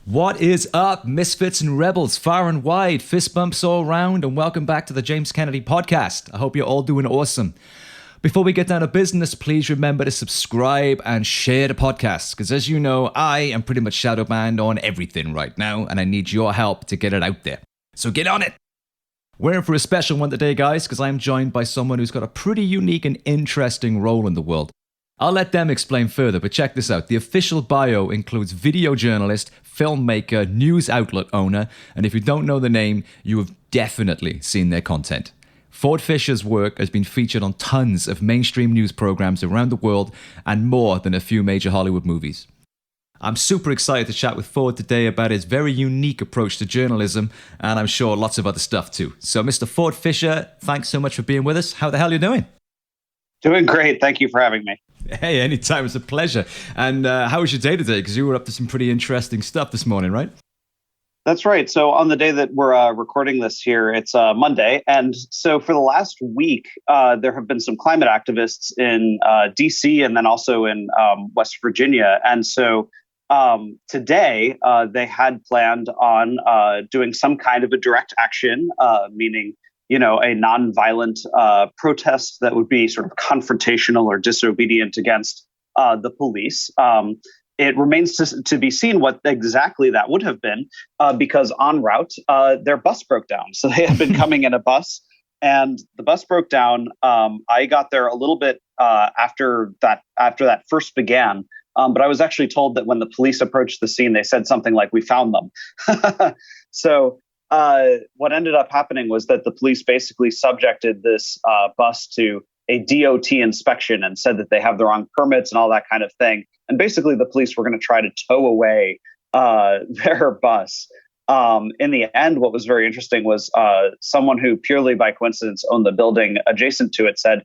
What is up, misfits and rebels, far and wide, fist bumps all round, and welcome back to the James Kennedy podcast. I hope you're all doing awesome. Before we get down to business, please remember to subscribe and share the podcast, because as you know, I am pretty much shadow banned on everything right now, and I need your help to get it out there. So get on it! We're in for a special one today, guys, because I'm joined by someone who's got a pretty unique and interesting role in the world. I'll let them explain further, but check this out. The official bio includes video journalist, filmmaker, news outlet owner, and if you don't know the name, you have definitely seen their content. Ford Fischer's work has been featured on tons of mainstream news programs around the world and more than a few major Hollywood movies. I'm super excited to chat with Ford today about his very unique approach to journalism, and I'm sure lots of other stuff too. So Mr. Ford Fischer, thanks so much for being with us. How the hell are you doing? Doing great. Thank you for having me. Hey, anytime. It's a pleasure. And how was your day today? Because you were up to some pretty interesting stuff this morning, right? That's right. So on the day that we're recording this here, it's Monday. And so for the last week, there have been some climate activists in DC and then also in West Virginia. And so today they had planned on doing some kind of a direct action, meaning a nonviolent protest that would be sort of confrontational or disobedient against the police. It remains to be seen what exactly that would have been, because en route, their bus broke down. So they had been coming in a bus, and the bus broke down. I got there a little bit after that first began, but I was actually told that when the police approached the scene, they said something like, "We found them." So what ended up happening was that the police basically subjected this bus to a DOT inspection and said that they have the wrong permits and all that kind of thing. And basically, the police were going to try to tow away their bus. In the end, what was very interesting was someone who purely by coincidence owned the building adjacent to it said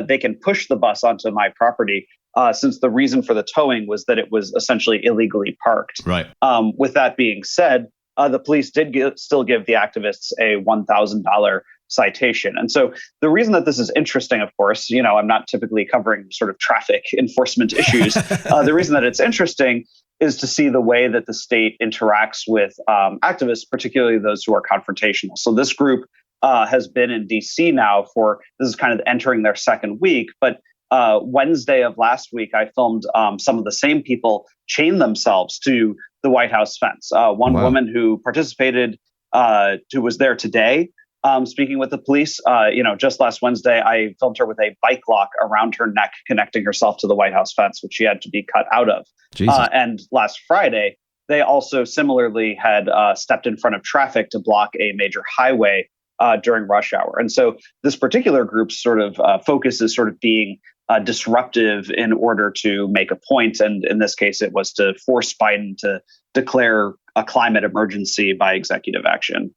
they can push the bus onto my property, since the reason for the towing was that it was essentially illegally parked. Right. With that being said, the police did still give the activists a $1,000 citation. And so the reason that this is interesting, of course, I'm not typically covering sort of traffic enforcement issues. The reason that it's interesting is to see the way that the state interacts with activists, particularly those who are confrontational. So this group has been in DC now this is kind of entering their second week, but Wednesday of last week, I filmed some of the same people chain themselves to the White House fence. One Wow. woman who participated, who was there today, speaking with the police. Just last Wednesday, I filmed her with a bike lock around her neck, connecting herself to the White House fence, which she had to be cut out of. And last Friday, they also similarly had stepped in front of traffic to block a major highway during rush hour. And so this particular group's sort of focus is sort of being disruptive in order to make a point. And in this case, it was to force Biden to declare a climate emergency by executive action.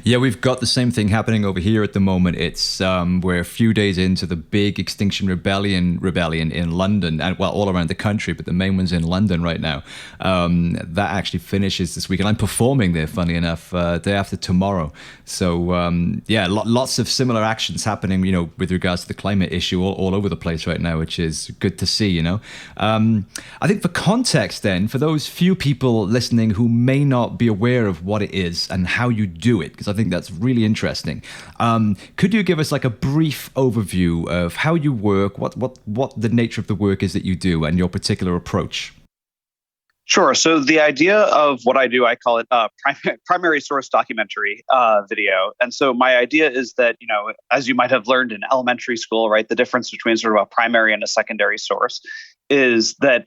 Yeah, we've got the same thing happening over here at the moment. It's we're a few days into the big Extinction Rebellion in London, and well, all around the country, but the main one's in London right now. That actually finishes this week, and I'm performing there, funny enough, day after tomorrow. So lots of similar actions happening, with regards to the climate issue all over the place right now, which is good to see. I think for context, then, for those few people listening who may not be aware of what it is and how you do it, because I think that's really interesting. Could you give us like a brief overview of how you work, what the nature of the work is that you do, and your particular approach? Sure. So the idea of what I do, I call it primary source documentary video. And so my idea is that, as you might have learned in elementary school, right, the difference between sort of a primary and a secondary source is that,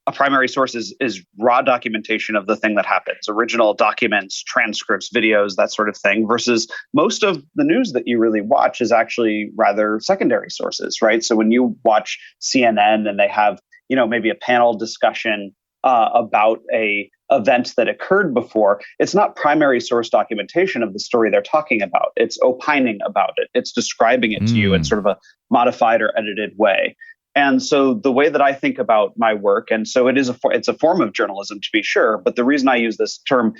a primary source is raw documentation of the thing that happens, original documents, transcripts, videos, that sort of thing, versus most of the news that you really watch is actually rather secondary sources, right? So when you watch CNN and they have, maybe a panel discussion about a event that occurred before, it's not primary source documentation of the story they're talking about. It's opining about it. It's describing it to you in sort of a modified or edited way. And so the way that I think about my work, and so it's a form of journalism to be sure, but the reason I use this term,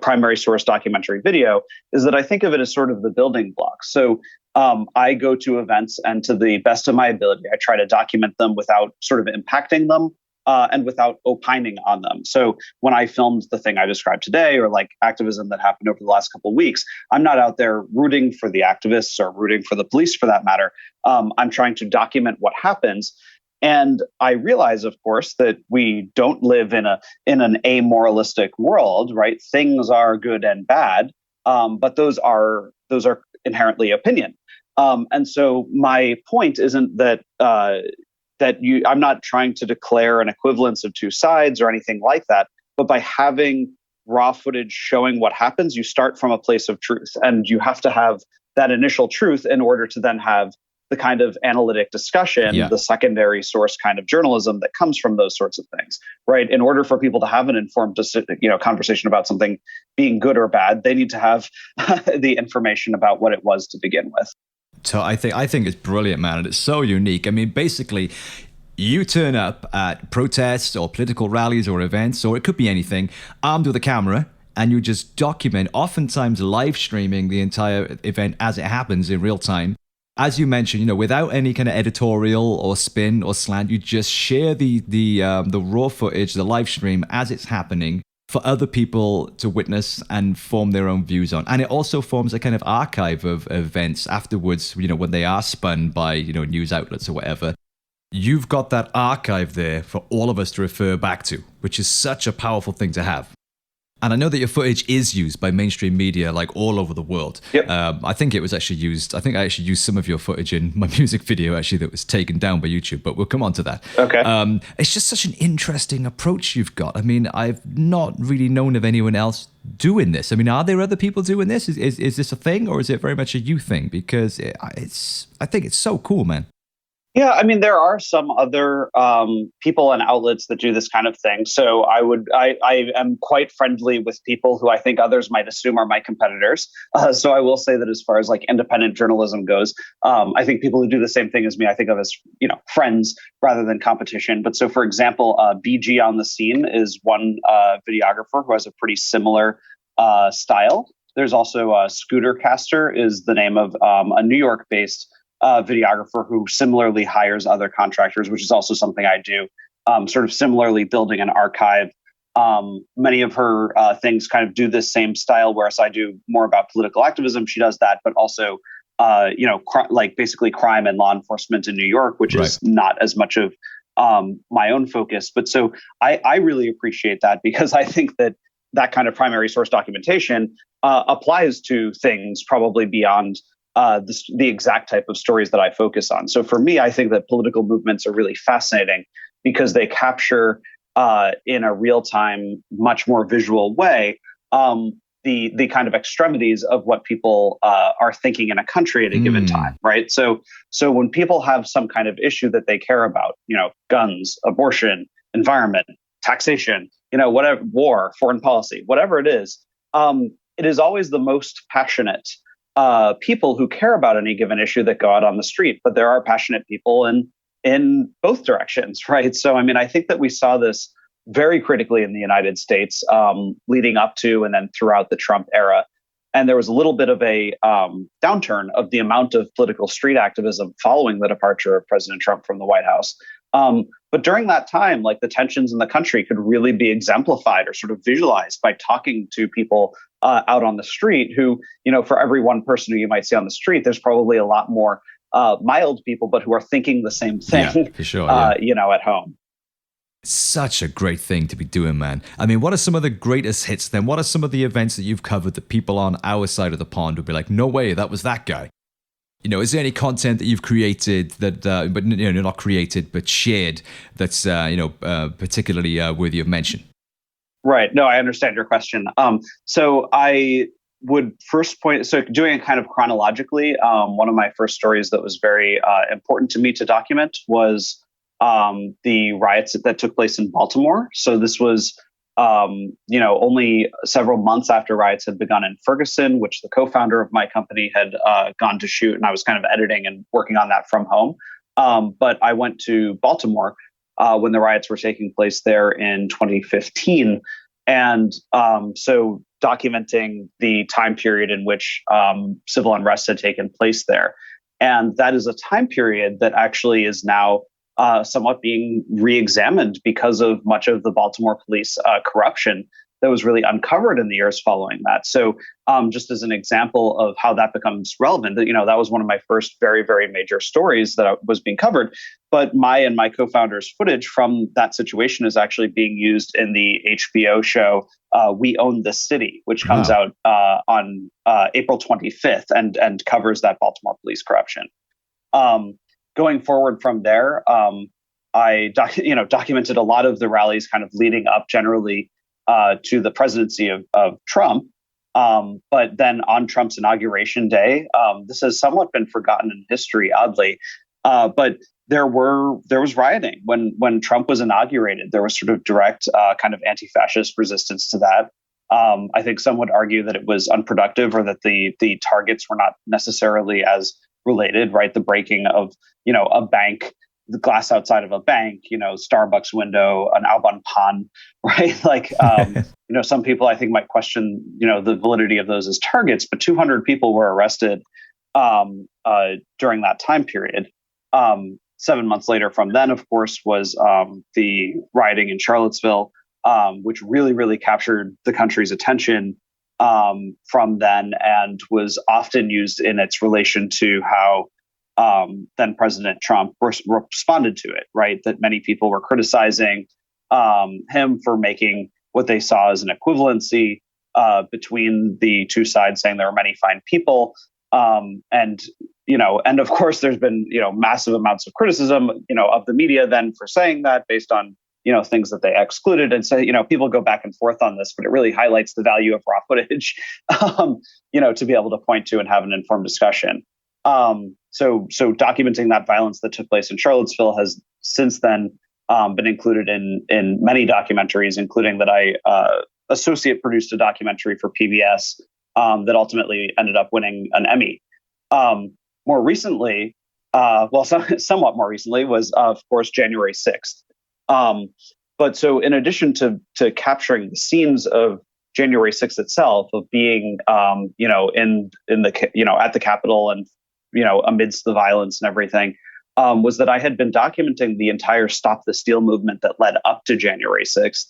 primary source documentary video, is that I think of it as sort of the building blocks. So I go to events and to the best of my ability, I try to document them without sort of impacting them. and without opining on them. So when I filmed the thing I described today, or like activism that happened over the last couple of weeks, I'm not out there rooting for the activists or rooting for the police for that matter. I'm trying to document what happens. And I realize, of course, that we don't live in an amoralistic world, right? Things are good and bad, but those are inherently opinion. And so my point isn't that I'm not trying to declare an equivalence of two sides or anything like that, but by having raw footage showing what happens, you start from a place of truth, and you have to have that initial truth in order to then have the kind of analytic discussion, the secondary source kind of journalism that comes from those sorts of things, right? In order for people to have an informed, conversation about something being good or bad, they need to have the information about what it was to begin with. So I think it's brilliant, man, and it's so unique. I mean, basically, you turn up at protests or political rallies or events, or it could be anything, armed with a camera, and you just document, oftentimes live streaming the entire event as it happens in real time. As you mentioned, without any kind of editorial or spin or slant, you just share the raw footage, the live stream as it's happening for other people to witness and form their own views on. And it also forms a kind of archive of events afterwards, when they are spun by, news outlets or whatever. You've got that archive there for all of us to refer back to, which is such a powerful thing to have. And I know that your footage is used by mainstream media like all over the world. Yep. I think it was actually used. I think I actually used some of your footage in my music video actually that was taken down by YouTube, but we'll come on to that. Okay. It's just such an interesting approach you've got. I mean, I've not really known of anyone else doing this. I mean, are there other people doing this? Is this a thing, or is it very much a you thing? Because I think it's so cool, man. Yeah, I mean, there are some other people and outlets that do this kind of thing. So I am quite friendly with people who I think others might assume are my competitors. So I will say that as far as like independent journalism goes, I think people who do the same thing as me, I think of as, friends rather than competition. But so, for example, BG on the Scene is one videographer who has a pretty similar style. There's also Scootercaster is the name of a New York-based videographer who similarly hires other contractors, which is also something I do, sort of similarly building an archive. Many of her things kind of do this same style, whereas I do more about political activism. She does that, but also, like basically crime and law enforcement in New York, which is not as much of my own focus. But so I really appreciate that, because I think that kind of primary source documentation applies to things probably beyond the exact type of stories that I focus on. So for me, I think that political movements are really fascinating because they capture in a real-time, much more visual way the kind of extremities of what people are thinking in a country at a given time, right? So when people have some kind of issue that they care about, guns, abortion, environment, taxation, whatever, war, foreign policy, whatever it is always the most passionate people who care about any given issue that go out on the street. But there are passionate people in both directions, right? So, I mean, I think that we saw this very critically in the United States leading up to and then throughout the Trump era. And there was a little bit of a downturn of the amount of political street activism following the departure of President Trump from the White House. But during that time, like the tensions in the country could really be exemplified or sort of visualized by talking to people out on the street who, for every one person who you might see on the street, there's probably a lot more mild people, but who are thinking the same thing, for sure, at home. Such a great thing to be doing, man. I mean, what are some of the greatest hits then? What are some of the events that you've covered that people on our side of the pond would be like, no way, that was that guy? Is there any content that you've created that, but not created, but shared that's, particularly worthy of mention? Right. No, I understand your question. So I would first point, so doing it kind of chronologically, one of my first stories that was very important to me to document was the riots that took place in Baltimore. So this was, only several months after riots had begun in Ferguson, which the co-founder of my company had gone to shoot, and I was kind of editing and working on that from home. But I went to Baltimore when the riots were taking place there in 2015. And so documenting the time period in which civil unrest had taken place there. And that is a time period that actually is now somewhat being re-examined because of much of the Baltimore police corruption that was really uncovered in the years following that. So just as an example of how that becomes relevant, that, that was one of my first very, very major stories that was being covered. But my and my co-founders' footage from that situation is actually being used in the HBO show We Own the City, which comes out on April 25th and covers that Baltimore police corruption. Going forward from there, I documented a lot of the rallies kind of leading up generally to the presidency of Trump. But then on Trump's inauguration day, this has somewhat been forgotten in history, oddly. But there was rioting when Trump was inaugurated. There was sort of direct kind of anti-fascist resistance to that. I think some would argue that it was unproductive or that the targets were not necessarily as related, right? The breaking of, a bank, the glass outside of a bank, Starbucks window, an Albon Pan, right? Like, some people I think might question, the validity of those as targets, but 200 people were arrested during that time period. 7 months later from then, of course, was the rioting in Charlottesville, which really, really captured the country's attention from then and was often used in its relation to how then President Trump responded to it, right? That many people were criticizing him for making what they saw as an equivalency between the two sides, saying there are many fine people. And of course, there's been, massive amounts of criticism, of the media then for saying that based on, things that they excluded. And so, people go back and forth on this, but it really highlights the value of raw footage, to be able to point to and have an informed discussion. So documenting that violence that took place in Charlottesville has since then been included in many documentaries, including that I associate produced a documentary for PBS that ultimately ended up winning an Emmy. More recently, somewhat more recently, was of course January 6th. But so in addition to capturing the scenes of January 6th itself, of being in the at the Capitol and amidst the violence and everything, was that I had been documenting the entire Stop the Steal movement that led up to January 6th,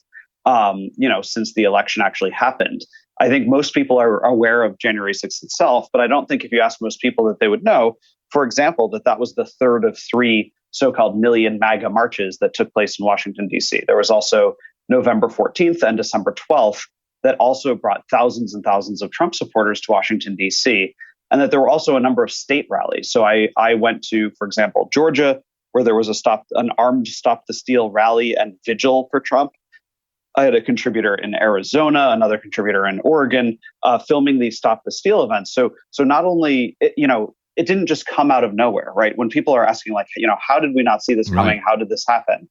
since the election actually happened. I think most people are aware of January 6th itself, but I don't think if you ask most people that they would know, for example, that was the third of three so-called Million MAGA marches that took place in Washington, D.C. There was also November 14th and December 12th that also brought thousands and thousands of Trump supporters to Washington, D.C., and that there were also a number of state rallies. So I went to, for example, Georgia, where there was an armed Stop the Steal rally and vigil for Trump. I had a contributor in Arizona, another contributor in Oregon, filming these Stop the Steal events. So not only, it didn't just come out of nowhere, right? When people are asking, like, how did we not see this coming? Right. How did this happen?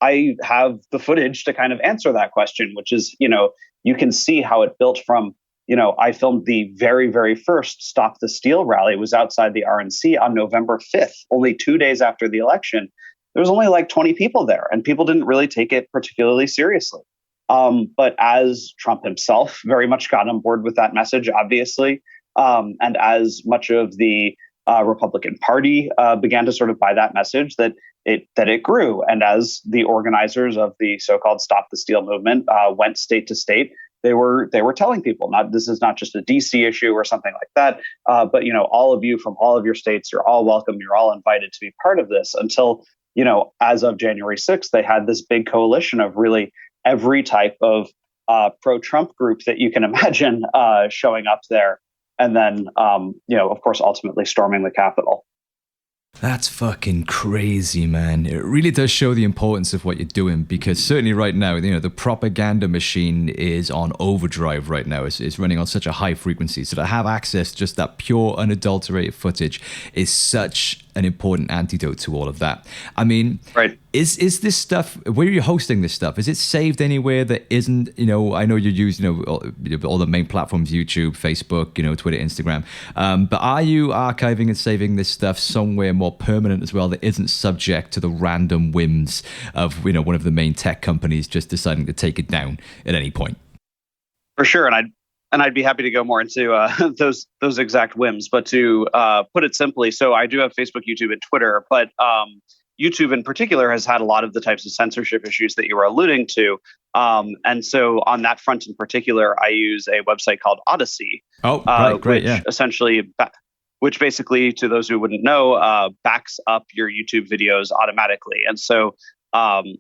I have the footage to kind of answer that question, which is, you can see how it built from, I filmed the very, very first Stop the Steal rally. It was outside the RNC on November 5th, only 2 days after the election. There was only like 20 people there, and people didn't really take it particularly seriously. But as Trump himself very much got on board with that message, obviously, and as much of the Republican Party began to sort of buy that message, that it grew. And as the organizers of the so-called Stop the Steal movement went state to state, they were telling people, this is not just a DC issue or something like that, but all of you from all of your states, you're all welcome, you're all invited to be part of this. Until as of January 6th, they had this big coalition of really every type of pro-Trump group that you can imagine showing up there. And then, of course, ultimately storming the Capitol. That's fucking crazy, man. It really does show the importance of what you're doing, because certainly right now, the propaganda machine is on overdrive right now. It's running on such a high frequency. So to have access to just that pure, unadulterated footage is such an important antidote to all of that. I mean, right. Is this stuff, where are you hosting this stuff? Is it saved anywhere that isn't, I know you use, all the main platforms, YouTube, Facebook, Twitter, Instagram. But are you archiving and saving this stuff somewhere more permanent as well that isn't subject to the random whims of, one of the main tech companies just deciding to take it down at any point? For sure. And I'd be happy to go more into those exact whims. But to put it simply, so I do have Facebook, YouTube, and Twitter, but YouTube in particular has had a lot of the types of censorship issues that you were alluding to. And so on that front in particular, I use a website called Odyssey. Oh, great, which essentially, which basically, to those who wouldn't know, backs up your YouTube videos automatically. And so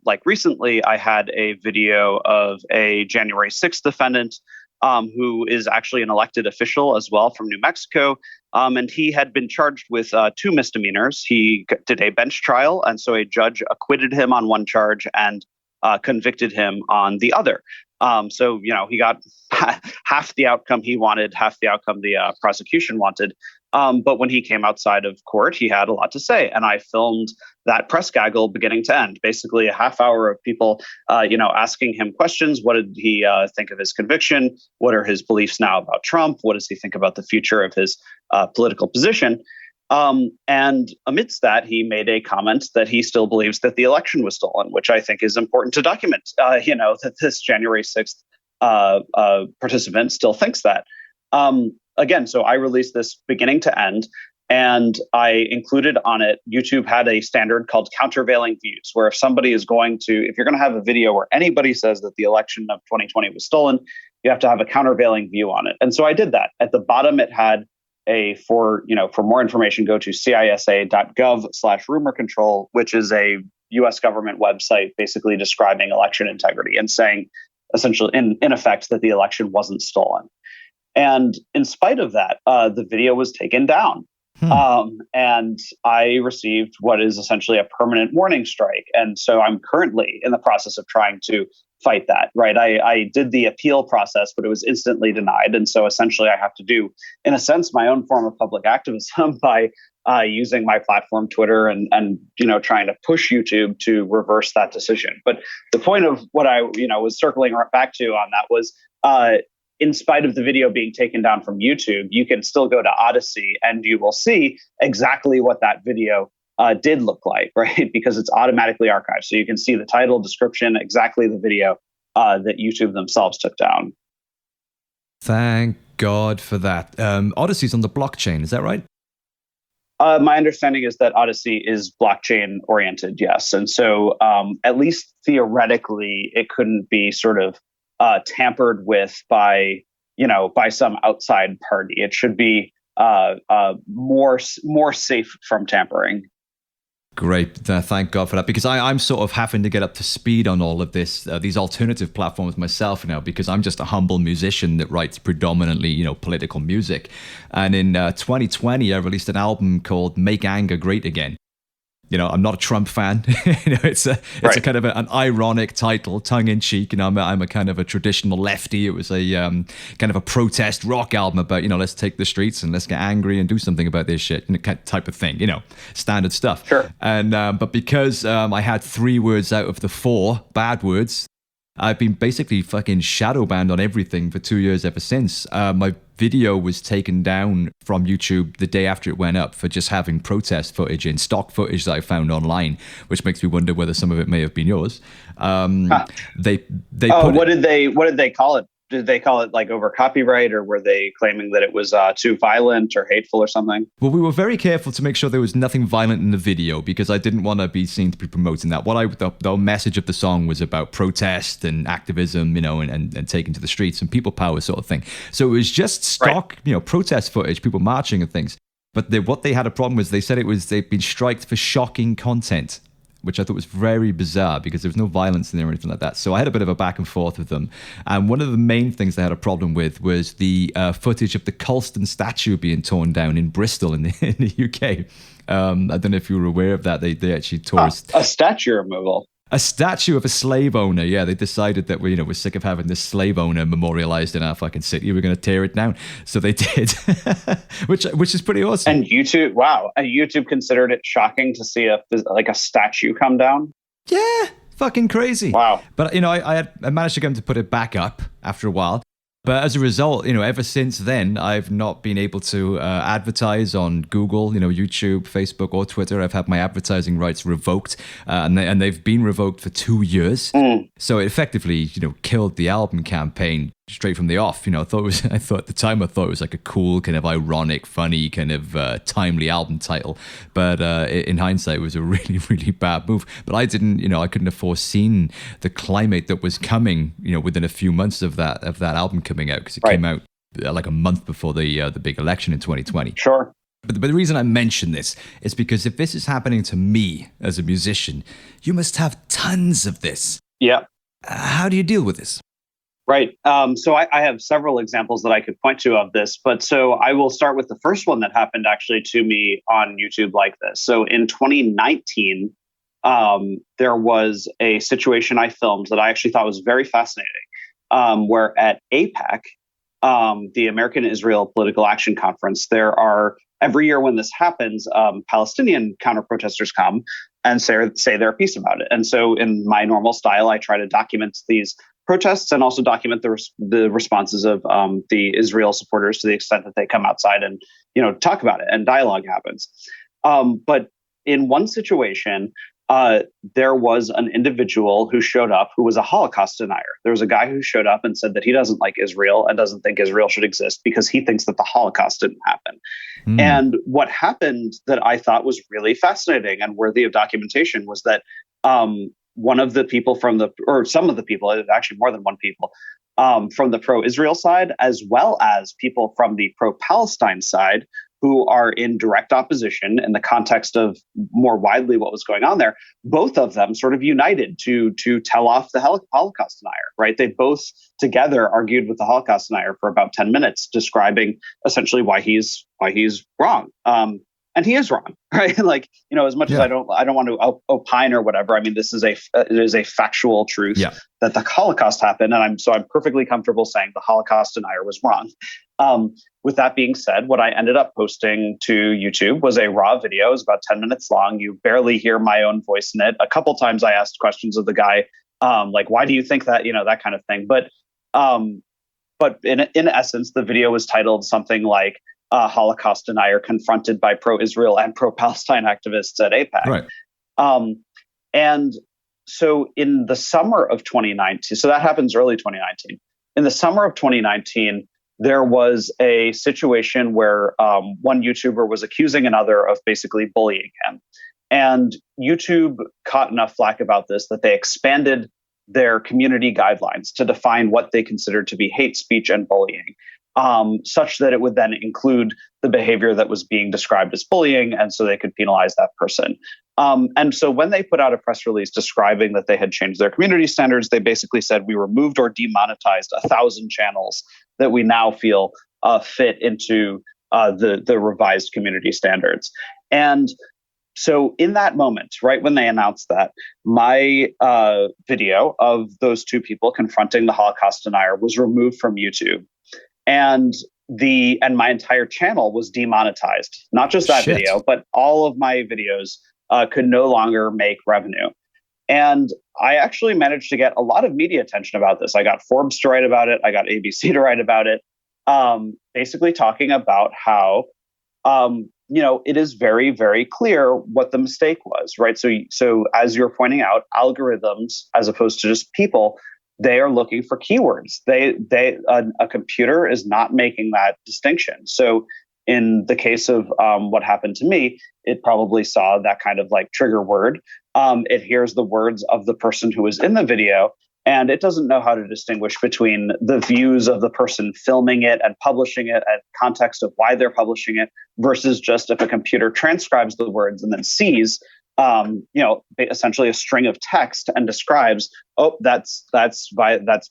like recently, I had a video of a January 6th defendant who is actually an elected official as well from New Mexico. And he had been charged with 2 misdemeanors. He did a bench trial. And so a judge acquitted him on one charge and convicted him on the other. So, he got half the outcome he wanted, half the outcome the prosecution wanted. But when he came outside of court, he had a lot to say. And I filmed that press gaggle beginning to end, basically a half hour of people, asking him questions. What did he think of his conviction? What are his beliefs now about Trump? What does he think about the future of his political position? And amidst that, he made a comment that he still believes that the election was stolen, which I think is important to document, that this January 6th participant still thinks that. Again, so I released this beginning to end, and I included on it, YouTube had a standard called countervailing views, where if you're going to have a video where anybody says that the election of 2020 was stolen, you have to have a countervailing view on it. And so I did that. At the bottom, it had for more information, go to cisa.gov/rumor control, which is a US government website basically describing election integrity and saying essentially in effect that the election wasn't stolen. And in spite of that, the video was taken down. And I received what is essentially a permanent warning strike. And so I'm currently in the process of trying to fight that, right? I did the appeal process, but it was instantly denied. And so essentially I have to do, in a sense, my own form of public activism by using my platform, Twitter, and trying to push YouTube to reverse that decision. But the point of what I was circling back to on that was, in spite of the video being taken down from YouTube, you can still go to Odyssey and you will see exactly what that video did look like, right? Because it's automatically archived. So you can see the title, description, exactly the video that YouTube themselves took down. Thank God for that. Odyssey's on the blockchain, is that right? My understanding is that Odyssey is blockchain oriented, yes. And so at least theoretically, it couldn't be sort of tampered with by some outside party. It should be more safe from tampering. Great. Thank God for that, because I'm sort of having to get up to speed on all of this, these alternative platforms myself now, because I'm just a humble musician that writes predominantly, political music. And in 2020, I released an album called Make Anger Great Again. I'm not a Trump fan. It's a kind of an ironic title, tongue in cheek. I'm a kind of a traditional lefty. It was a kind of a protest rock album about, let's take the streets and let's get angry and do something about this shit, type of thing, standard stuff. Sure. And but because I had 3 words out of the 4 bad words, I've been basically fucking shadow banned on everything for 2 years ever since. My video was taken down from YouTube the day after it went up for just having protest footage in, stock footage that I found online, which makes me wonder whether some of it may have been yours. They what did they call it? Did they call it like over copyright, or were they claiming that it was too violent or hateful or something? Well, we were very careful to make sure there was nothing violent in the video, because I didn't want to be seen to be promoting that. The message of the song was about protest and activism, and taking to the streets and people power sort of thing. So it was just stock, protest footage, people marching and things. But what they had a problem with, they said they'd been striked for shocking content, which I thought was very bizarre, because there was no violence in there or anything like that. So I had a bit of a back and forth with them. And one of the main things they had a problem with was the footage of the Colston statue being torn down in Bristol in the UK. I don't know if you were aware of that. They actually tore a statue removal. A statue of a slave owner. Yeah, they decided that we're sick of having this slave owner memorialized in our fucking city. We're going to tear it down. So they did, which is pretty awesome. And YouTube considered it shocking to see a statue come down. Yeah, fucking crazy. Wow. But I managed to get them to put it back up after a while. But as a result, ever since then, I've not been able to advertise on Google, YouTube, Facebook, or Twitter. I've had my advertising rights revoked, and they've been revoked for 2 years. So it effectively, killed the album campaign. straight from the off. I thought at the time it was like a cool, kind of ironic, funny, kind of timely album title. But in hindsight, it was a really, really bad move. But I couldn't have foreseen the climate that was coming, within a few months of that album coming out, because it came out like a month before the big election in 2020. Sure. But the reason I mention this is because if this is happening to me as a musician, you must have tons of this. Yeah. How do you deal with this? Right. So I have several examples that I could point to of this, but so I will start with the first one that happened actually to me on YouTube like this. So in 2019, there was a situation I filmed that I actually thought was very fascinating, where at APAC, the American Israel Political Action Conference, there are every year when this happens, Palestinian counter-protesters come and say their piece about it. And so in my normal style, I try to document these protests and also document the responses of the Israel supporters to the extent that they come outside and talk about it and dialogue happens. But in one situation, there was an individual who showed up who was a Holocaust denier. There was a guy who showed up and said that he doesn't like Israel and doesn't think Israel should exist because he thinks that the Holocaust didn't happen. And what happened that I thought was really fascinating and worthy of documentation was that one of the people some of the people, actually more than one people, from the pro-Israel side, as well as people from the pro-Palestine side, who are in direct opposition in the context of more widely what was going on there, both of them sort of united to tell off the Holocaust denier, right? They both together argued with the Holocaust denier for about 10 minutes, describing essentially why he's wrong. And he is wrong, right? Like, as much as I don't want to opine or whatever. I mean, it is a factual truth that the Holocaust happened, and I'm perfectly comfortable saying the Holocaust denier was wrong. With that being said, what I ended up posting to YouTube was a raw video. It was about 10 minutes long. You barely hear my own voice in it. A couple times I asked questions of the guy, like, why do you think that, that kind of thing. But in essence, the video was titled something like Holocaust denier confronted by pro-Israel and pro-Palestine activists at APAC. Right. And so in the summer of 2019, so that happens early 2019. In the summer of 2019, there was a situation where one YouTuber was accusing another of basically bullying him. And YouTube caught enough flack about this that they expanded their community guidelines to define what they considered to be hate speech and bullying, such that it would then include the behavior that was being described as bullying, and so they could penalize that person. And so when they put out a press release describing that they had changed their community standards, they basically said, we removed or demonetized 1,000 channels that we now feel fit into the revised community standards. And so in that moment, right when they announced that, my video of those two people confronting the Holocaust denier was removed from YouTube. And my entire channel was demonetized. Not just that video, but all of my videos could no longer make revenue. And I actually managed to get a lot of media attention about this. I got Forbes to write about it. I got ABC to write about it, basically talking about how, it is very, very clear what the mistake was, right? So as you're pointing out, algorithms, as opposed to just people, they are looking for keywords. A computer is not making that distinction. So in the case of what happened to me, it probably saw that kind of like trigger word. It hears the words of the person who was in the video, and it doesn't know how to distinguish between the views of the person filming it and publishing it and context of why they're publishing it versus just if a computer transcribes the words and then sees essentially a string of text and describes, oh, that's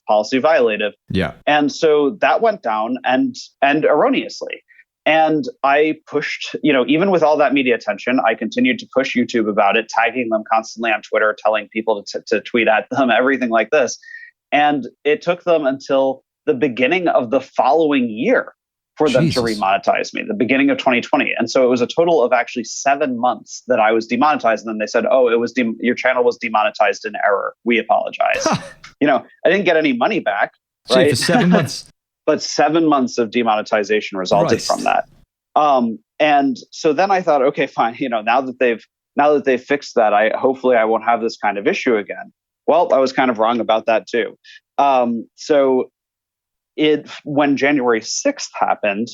policy violative. Yeah. And so that went down and erroneously. And I pushed, even with all that media attention, I continued to push YouTube about it, tagging them constantly on Twitter, telling people to tweet at them, everything like this. And it took them until the beginning of the following year for them to remonetize me, the beginning of 2020. And so it was a total of actually 7 months that I was demonetized. And then they said, oh, it was your channel was demonetized in error. We apologize. I didn't get any money back. Right? For 7 months. But 7 months of demonetization resulted from that. And so then I thought, okay, fine. Now that they've fixed that, hopefully I won't have this kind of issue again. Well, I was kind of wrong about that too. So when January 6th happened,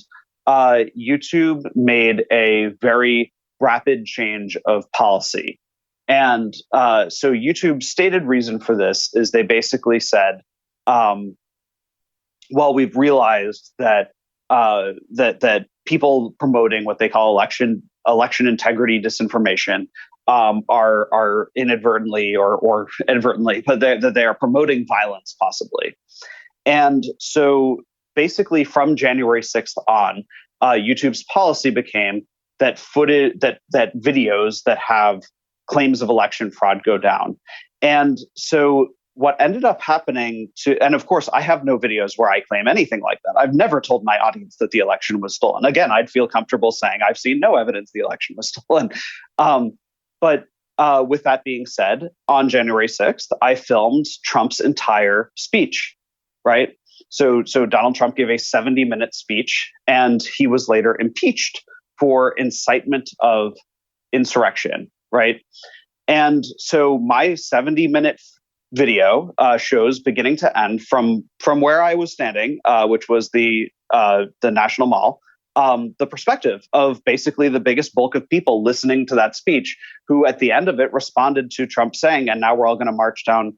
YouTube made a very rapid change of policy. And so YouTube's stated reason for this is they basically said, well, we've realized that that people promoting what they call election integrity disinformation are inadvertently or inadvertently, but that they are promoting violence possibly. And so basically from January 6th on, YouTube's policy became that that videos that have claims of election fraud go down. And so what ended up happening and of course, I have no videos where I claim anything like that. I've never told my audience that the election was stolen. Again, I'd feel comfortable saying I've seen no evidence the election was stolen. But with that being said, on January 6th, I filmed Trump's entire speech, right? So Donald Trump gave a 70-minute speech, and he was later impeached for incitement of insurrection, right? And so my 70-minute video shows beginning to end from where I was standing, which was the National Mall, the perspective of basically the biggest bulk of people listening to that speech, who at the end of it responded to Trump saying, "And now we're all going to march down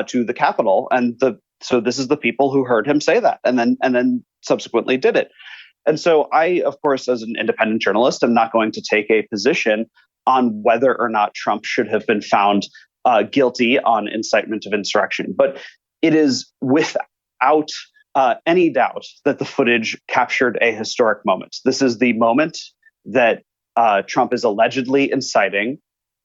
to the Capitol." And so this is the people who heard him say that, and then subsequently did it. And so I, of course, as an independent journalist, am not going to take a position on whether or not Trump should have been found guilty on incitement of insurrection. But it is without any doubt that the footage captured a historic moment. This is the moment that Trump is allegedly inciting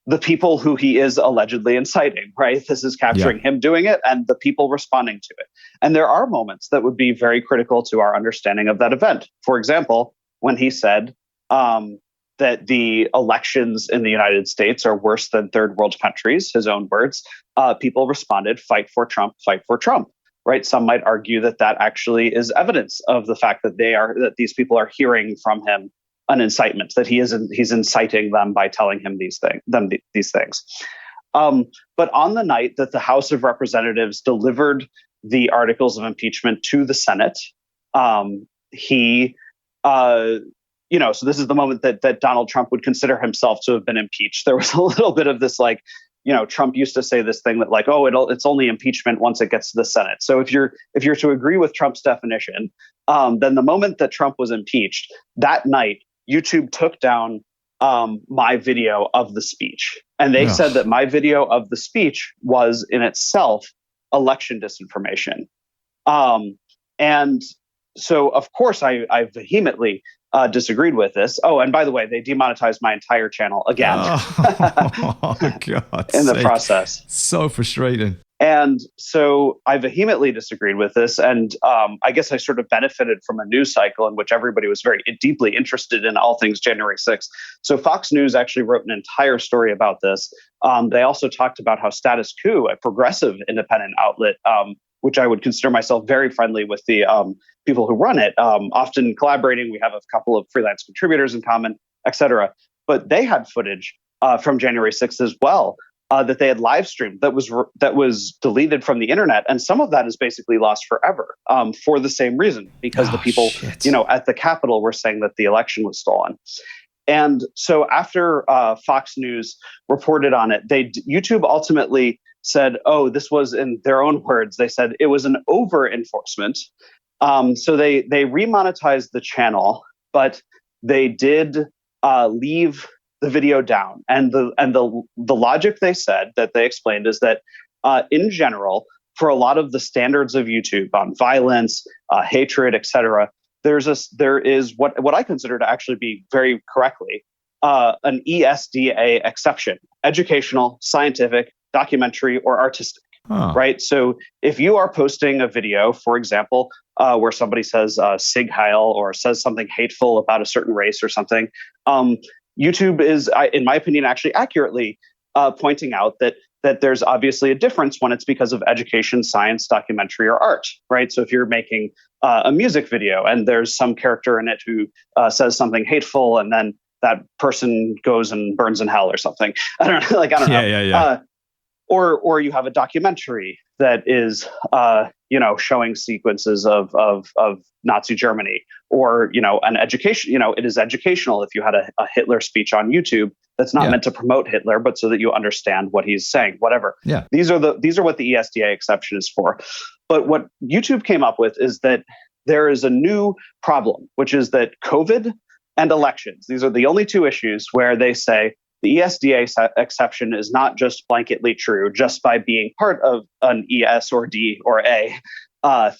the people who he is allegedly inciting, right? This is capturing him doing it and the people responding to it. And there are moments that would be very critical to our understanding of that event. For example, when he said that the elections in the United States are worse than third world countries, his own words, people responded, "Fight for Trump, fight for Trump." Right? Some might argue that that actually is evidence of the fact that that these people are hearing from him an incitement, that he's inciting them by telling him these things. But on the night that the House of Representatives delivered the articles of impeachment to the Senate, so this is the moment that Donald Trump would consider himself to have been impeached. There was a little bit of this, like, Trump used to say this thing that, like, oh, it's only impeachment once it gets to the Senate. So if you're to agree with Trump's definition, then the moment that Trump was impeached, that night, YouTube took down my video of the speech. And they said that my video of the speech was in itself election disinformation. And so, of course, I vehemently disagreed with this. Oh, and by the way, they demonetized my entire channel again. Oh, God. In the process. So frustrating. And so I vehemently disagreed with this. And I guess I sort of benefited from a news cycle in which everybody was very deeply interested in all things January 6th. So Fox News actually wrote an entire story about this. They also talked about how Status Quo, a progressive independent outlet, which I would consider myself very friendly with the people who run it, often collaborating. We have a couple of freelance contributors in common, et cetera. But they had footage from January 6th as well, that they had live streamed that was deleted from the internet. And some of that is basically lost forever for the same reason, because the people, at the Capitol were saying that the election was stolen. And so after Fox News reported on it, YouTube ultimately said, oh, this was, in their own words, they said it was an over enforcement. So they remonetized the channel, but they did leave the video down. And the logic they said, that they explained, is that in general, for a lot of the standards of YouTube on violence, hatred, etc., there is what I consider to actually be very correctly an ESDA exception: educational, scientific, documentary, or artistic. Right. So if you are posting a video, for example, where somebody says Sig Heil or says something hateful about a certain race or something, YouTube is, in my opinion, actually accurately pointing out that there's obviously a difference when it's because of education, science, documentary, or art. Right. So if you're making a music video and there's some character in it who says something hateful, and then that person goes and burns in hell or something. I don't know. Yeah. or you have a documentary that is showing sequences of Nazi Germany, or an education, it is educational if you had a Hitler speech on YouTube that's not meant to promote Hitler, but so that you understand what he's saying, whatever. Yeah. These are what the ESDA exception is for. But what YouTube came up with is that there is a new problem, which is that COVID and elections, these are the only two issues where they say the ESDA exception is not just blanketly true just by being part of an ES or D or A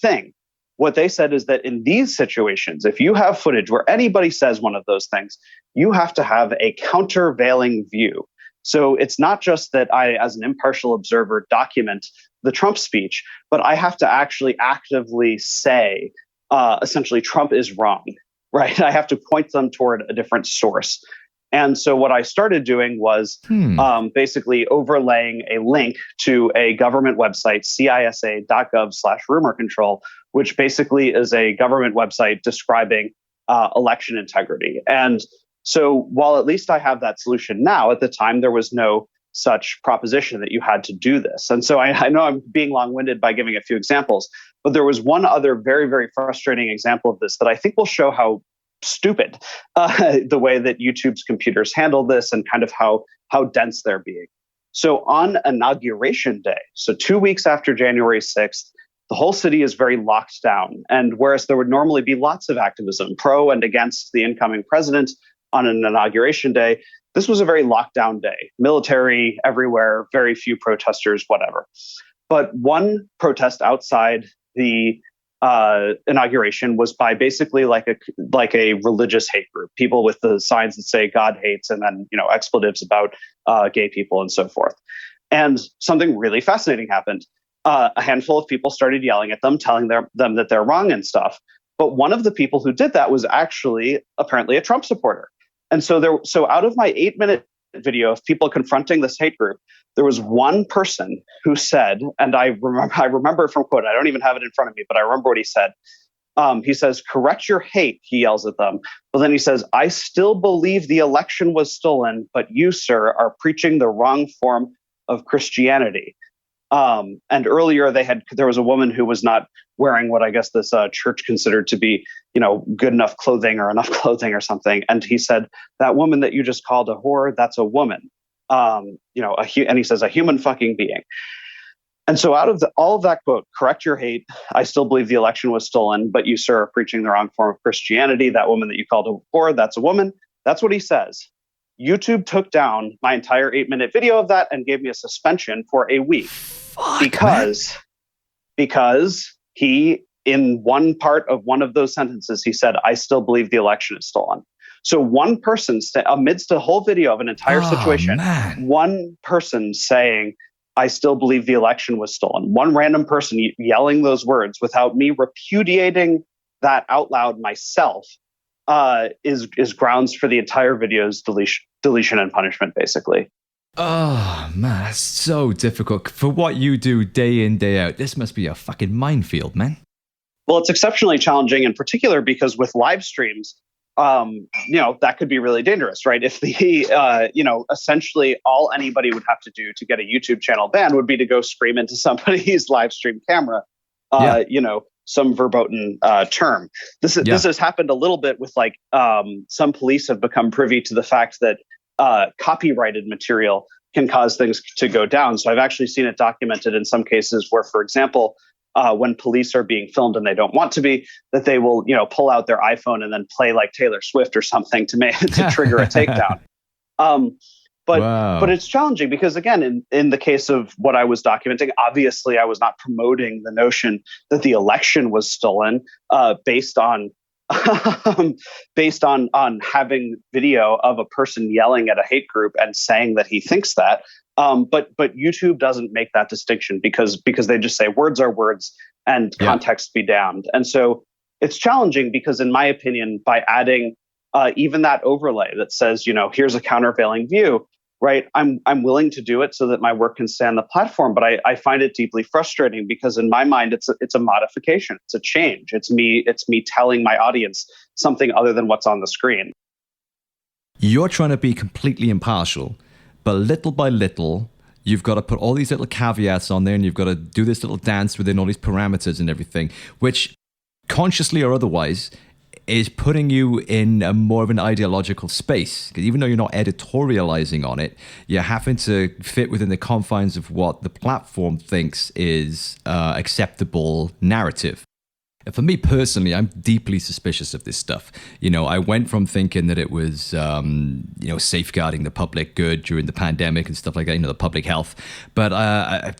thing. What they said is that in these situations, if you have footage where anybody says one of those things, you have to have a countervailing view. So it's not just that I, as an impartial observer, document the Trump speech, but I have to actually actively say, essentially, Trump is wrong, right? I have to point them toward a different source. And so what I started doing was basically overlaying a link to a government website, cisa.gov/rumor control, which basically is a government website describing election integrity. And so while at least I have that solution now, at the time there was no such proposition that you had to do this. And so I know I'm being long-winded by giving a few examples, but there was one other very, very frustrating example of this that I think will show how stupid the way that YouTube's computers handle this and kind of how dense they're being. So on Inauguration Day, so 2 weeks after January 6th, the whole city is very locked down. And whereas there would normally be lots of activism pro and against the incoming president on an Inauguration Day, this was a very locked down day. Military everywhere, very few protesters, whatever. But one protest outside the inauguration was by basically like a religious hate group, people with the signs that say God hates and then expletives about gay people and so forth. And something really fascinating happened. A handful of people started yelling at them, telling them that they're wrong and stuff. But one of the people who did that was actually apparently a Trump supporter. And so out of my 8-minute video of people confronting this hate group, there was one person who said, and I remember from quote, I don't even have it in front of me, but I remember what he said. He says, "Correct your hate," he yells at them. But then he says, "I still believe the election was stolen, but you, sir, are preaching the wrong form of Christianity." And earlier there was a woman who was not wearing what I guess this church considered to be, good enough clothing or enough clothing or something. And he said, "That woman that you just called a whore, that's a woman." And he says, "A human fucking being." And so out of all of that quote, "Correct your hate, I still believe the election was stolen, but you, sir, are preaching the wrong form of Christianity. That woman that you called a whore, that's a woman." That's what he says. YouTube took down my entire 8-minute video of that and gave me a suspension for a week. Because he, in one part of one of those sentences, he said, "I still believe the election is stolen." So one person, amidst a whole video of an entire situation, one person saying, "I still believe the election was stolen," one random person yelling those words without me repudiating that out loud myself, is grounds for the entire video's deletion and punishment, basically. Oh, man, that's so difficult. For what you do day in, day out, this must be a fucking minefield, man. Well, it's exceptionally challenging in particular because with live streams, that could be really dangerous, right? If essentially all anybody would have to do to get a YouTube channel banned would be to go scream into somebody's live stream camera, some verboten term. This has happened a little bit with some police have become privy to the fact that copyrighted material can cause things to go down. So I've actually seen it documented in some cases where, for example, when police are being filmed and they don't want to be, that they will, pull out their iPhone and then play like Taylor Swift or something to trigger a takedown. But it's challenging because, again, in the case of what I was documenting, obviously I was not promoting the notion that the election was stolen based on having video of a person yelling at a hate group and saying that he thinks that. But YouTube doesn't make that distinction because they just say words are words and context be damned. And so it's challenging because, in my opinion, by adding even that overlay that says, here's a countervailing view, right? I'm willing to do it so that my work can stay on the platform. But I find it deeply frustrating because in my mind, it's a modification. It's a change. It's me telling my audience something other than what's on the screen. You're trying to be completely impartial, but little by little, you've got to put all these little caveats on there, and you've got to do this little dance within all these parameters and everything, which consciously or otherwise is putting you in a more of an ideological space. Because even though you're not editorializing on it, you're having to fit within the confines of what the platform thinks is acceptable narrative. For me personally, I'm deeply suspicious of this stuff. I went from thinking that it was, safeguarding the public good during the pandemic and stuff like that, the public health. But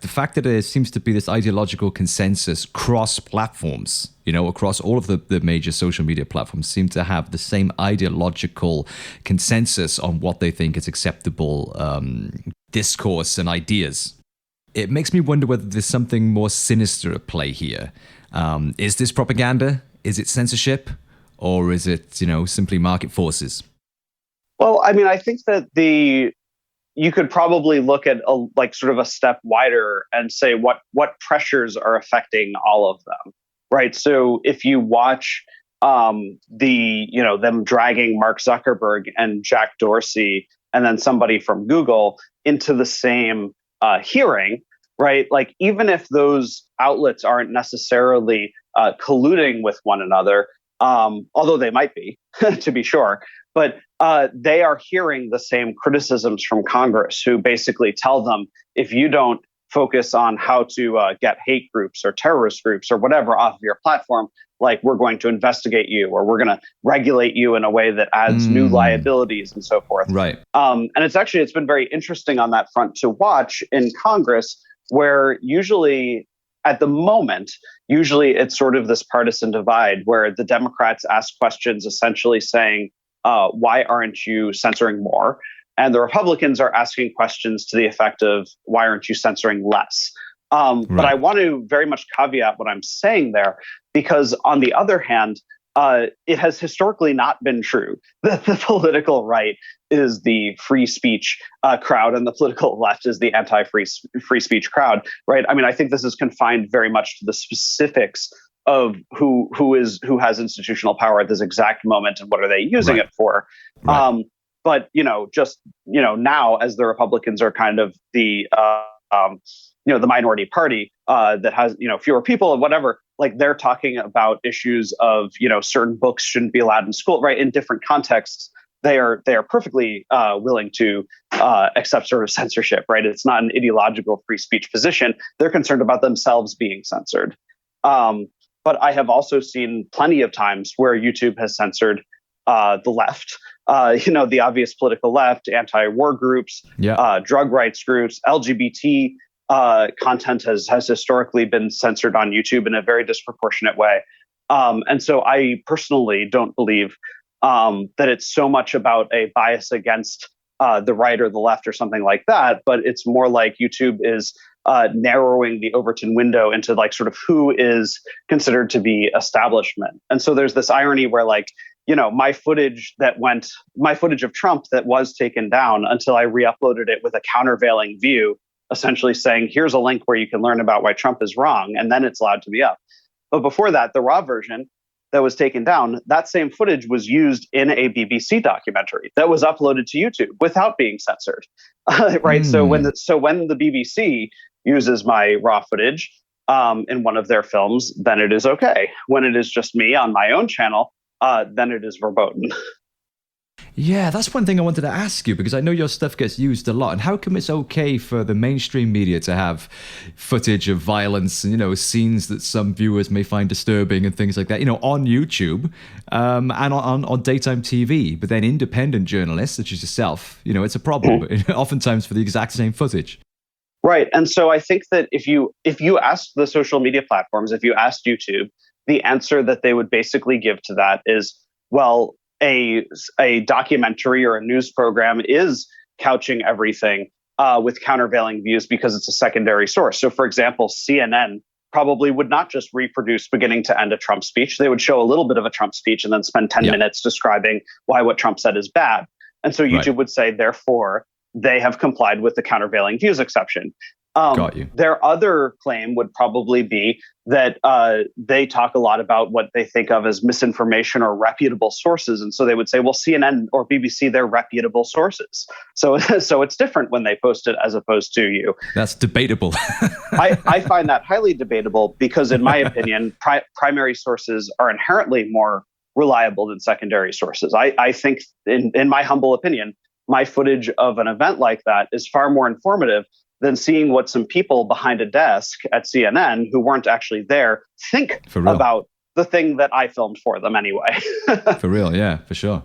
the fact that there seems to be this ideological consensus cross platforms, across all of the major social media platforms, seem to have the same ideological consensus on what they think is acceptable discourse and ideas. It makes me wonder whether there's something more sinister at play here. Is this propaganda? Is it censorship? Or is it, simply market forces? Well, I mean, I think that you could probably look at sort of a step wider and say what pressures are affecting all of them, right? So if you watch them dragging Mark Zuckerberg and Jack Dorsey and then somebody from Google into the same hearing, right? Like, even if those outlets aren't necessarily colluding with one another, although they might be, to be sure, but they are hearing the same criticisms from Congress, who basically tell them, if you don't focus on how to get hate groups or terrorist groups or whatever off of your platform, like, we're going to investigate you, or we're going to regulate you in a way that adds new liabilities and so forth. Right. And it's been very interesting on that front to watch in Congress, where usually it's sort of this partisan divide where the Democrats ask questions essentially saying, why aren't you censoring more? And the Republicans are asking questions to the effect of, why aren't you censoring less? Right. But I want to very much caveat what I'm saying there, because on the other hand, it has historically not been true that the political right is the free speech crowd and the political left is the anti-free speech crowd, right? I mean, I think this is confined very much to the specifics of who has institutional power at this exact moment and what are they using it for. Right. But now, as the Republicans are kind of the minority party that has fewer people and whatever, like, they're talking about issues of certain books shouldn't be allowed in school, right? In different contexts, they are perfectly willing to accept sort of censorship, right? It's not an ideological free speech position. They're concerned about themselves being censored. But I have also seen plenty of times where YouTube has censored the left, the obvious political left, anti-war groups, drug rights groups, LGBT content has historically been censored on YouTube in a very disproportionate way. And so I personally don't believe that it's so much about a bias against the right or the left or something like that, but it's more like YouTube is narrowing the Overton window into like sort of who is considered to be establishment. And so there's this irony where, like, my footage of Trump that was taken down until I re-uploaded it with a countervailing view, essentially saying, here's a link where you can learn about why Trump is wrong, and then it's allowed to be up. But before that, the raw version that was taken down, that same footage was used in a BBC documentary that was uploaded to YouTube without being censored, right? So when the BBC uses my raw footage in one of their films, then it is okay. When it is just me on my own channel, then it is verboten. Yeah, that's one thing I wanted to ask you, because I know your stuff gets used a lot. And how come it's okay for the mainstream media to have footage of violence and, scenes that some viewers may find disturbing and things like that, on YouTube and on daytime TV, but then independent journalists such as yourself, it's a problem, oftentimes for the exact same footage. Right. And so I think that if you asked the social media platforms, if you asked YouTube, the answer that they would basically give to that is, well, a documentary or a news program is couching everything with countervailing views because it's a secondary source. So, for example, CNN probably would not just reproduce beginning to end a Trump speech. They would show a little bit of a Trump speech and then spend 10 minutes describing why what Trump said is bad. And so YouTube would say, therefore, they have complied with the countervailing views exception. Got you. Their other claim would probably be that they talk a lot about what they think of as misinformation or reputable sources. And so they would say, well, CNN or BBC, they're reputable sources. So, so it's different when they post it as opposed to you. That's debatable. I find that highly debatable because, in my opinion, primary sources are inherently more reliable than secondary sources. I think, in my humble opinion, my footage of an event like that is far more informative than seeing what some people behind a desk at CNN who weren't actually there think about the thing that I filmed for them anyway. For real, yeah, for sure.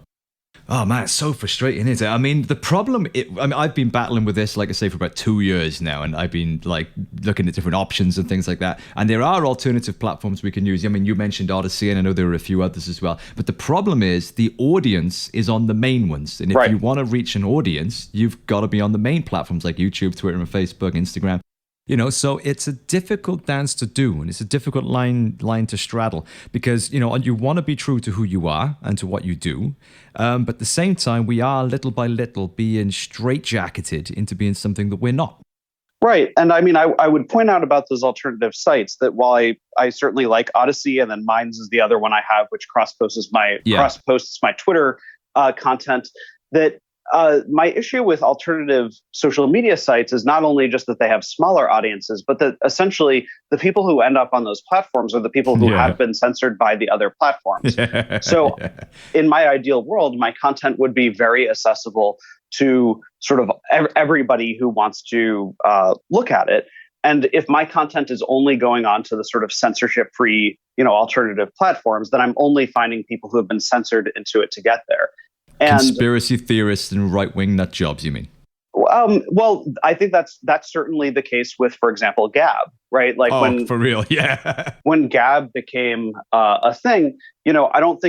Oh man, it's so frustrating, isn't it? I mean, the problem, I've been battling with this, like I say, for about 2 years now, and I've been like looking at different options and things like that. And there are alternative platforms we can use. I mean, you mentioned Odyssey, and I know there are a few others as well. But the problem is the audience is on the main ones. And if you want to reach an audience, you've got to be on the main platforms like YouTube, Twitter, and Facebook, Instagram. You know, so it's a difficult dance to do, and it's a difficult line to straddle because, you know, you want to be true to who you are and to what you do. But at the same time, we are little by little being straitjacketed into being something that we're not. Right. And I mean, I would point out about those alternative sites that while I certainly like Odyssey, and then Minds is the other one I have, which cross-posts my Twitter content, that my issue with alternative social media sites is not only just that they have smaller audiences, but that essentially the people who end up on those platforms are the people who have been censored by the other platforms. So in my ideal world, my content would be very accessible to sort of everybody who wants to look at it. And if my content is only going on to the sort of censorship-free, you know, alternative platforms, then I'm only finding people who have been censored into it to get there. And, conspiracy theorists and right-wing nut jobs, you mean? Well, I think that's certainly the case with, for example, Gab, right? Like for real, yeah. When Gab became a thing, you know, I don't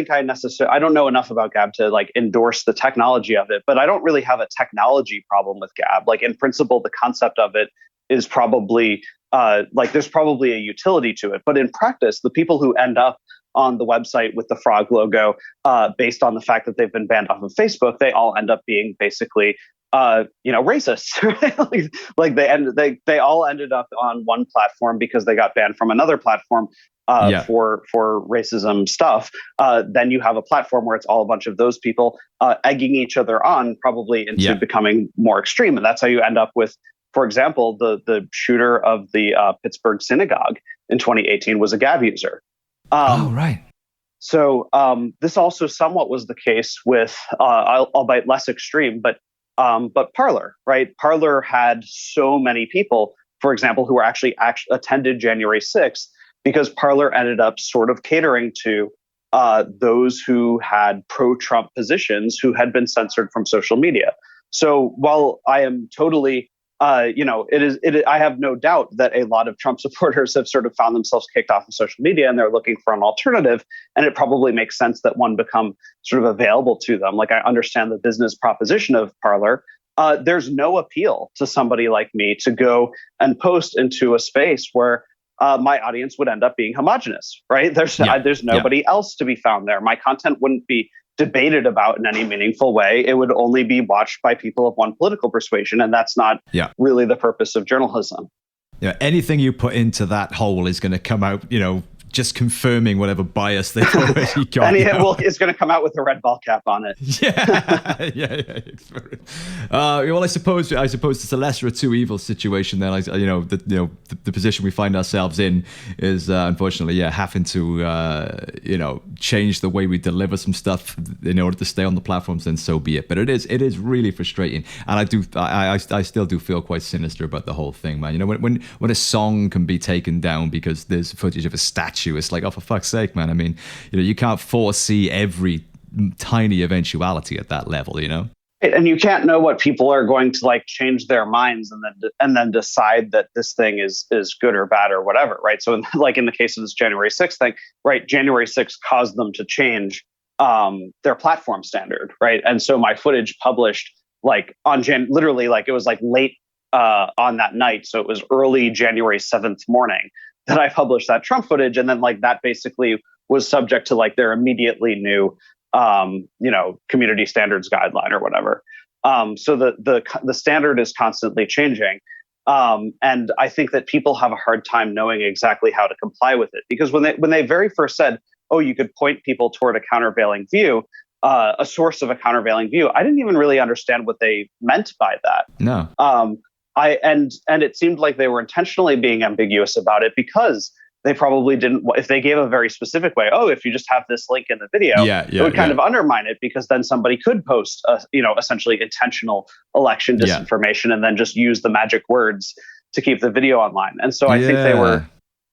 know enough about Gab to like endorse the technology of it, but I don't really have a technology problem with Gab. Like in principle, the concept of it is probably there's probably a utility to it, but in practice, the people who end up on the website with the frog logo, based on the fact that they've been banned off of Facebook, they all end up being basically, racists. Right? They all ended up on one platform because they got banned from another platform for racism stuff. Then you have a platform where it's all a bunch of those people egging each other on, probably into becoming more extreme, and that's how you end up with, for example, the shooter of the Pittsburgh synagogue in 2018 was a Gab user. Right. So this also somewhat was the case with, albeit less extreme, but Parler, right? Parler had so many people, for example, who were actually attended January 6th because Parler ended up sort of catering to those who had pro-Trump positions who had been censored from social media. So while I am totally I have no doubt that a lot of Trump supporters have sort of found themselves kicked off of social media and they're looking for an alternative. And it probably makes sense that one become sort of available to them. Like I understand the business proposition of Parler. There's no appeal to somebody like me to go and post into a space where my audience would end up being homogenous, right? There's nobody else to be found there. My content wouldn't be debated about in any meaningful way. It would only be watched by people of one political persuasion, and that's not really the purpose of journalism. Yeah, anything you put into that hole is going to come out, you know, just confirming whatever bias they've already got. And it's going to come out with a red ball cap on it. Yeah. Well, I suppose it's a lesser of two evils situation. Then, the position we find ourselves in is unfortunately, having to change the way we deliver some stuff in order to stay on the platforms. Then so be it. But it is really frustrating, and I still do feel quite sinister about the whole thing, man. You know, when a song can be taken down because there's footage of a statue. It's like, oh, for fuck's sake, man. I mean, you can't foresee every tiny eventuality at that level, you know? And you can't know what people are going to like change their minds and then decide that this thing is good or bad or whatever, right? So in the case of this January 6th thing, right, January 6th caused them to change their platform standard, right? And so my footage published like on literally like it was like late on that night. So it was early January 7th morning that I published that Trump footage, and then like that basically was subject to like their immediately new, community standards guideline or whatever. So the standard is constantly changing, And I think that people have a hard time knowing exactly how to comply with it, because when they very first said, "Oh, you could point people toward a countervailing view, a source of a countervailing view," I didn't even really understand what they meant by that. No. And it seemed like they were intentionally being ambiguous about it, because they probably didn't. If they gave a very specific way, oh, if you just have this link in the video, it would kind of undermine it, because then somebody could post, essentially intentional election disinformation and then just use the magic words to keep the video online. And so I think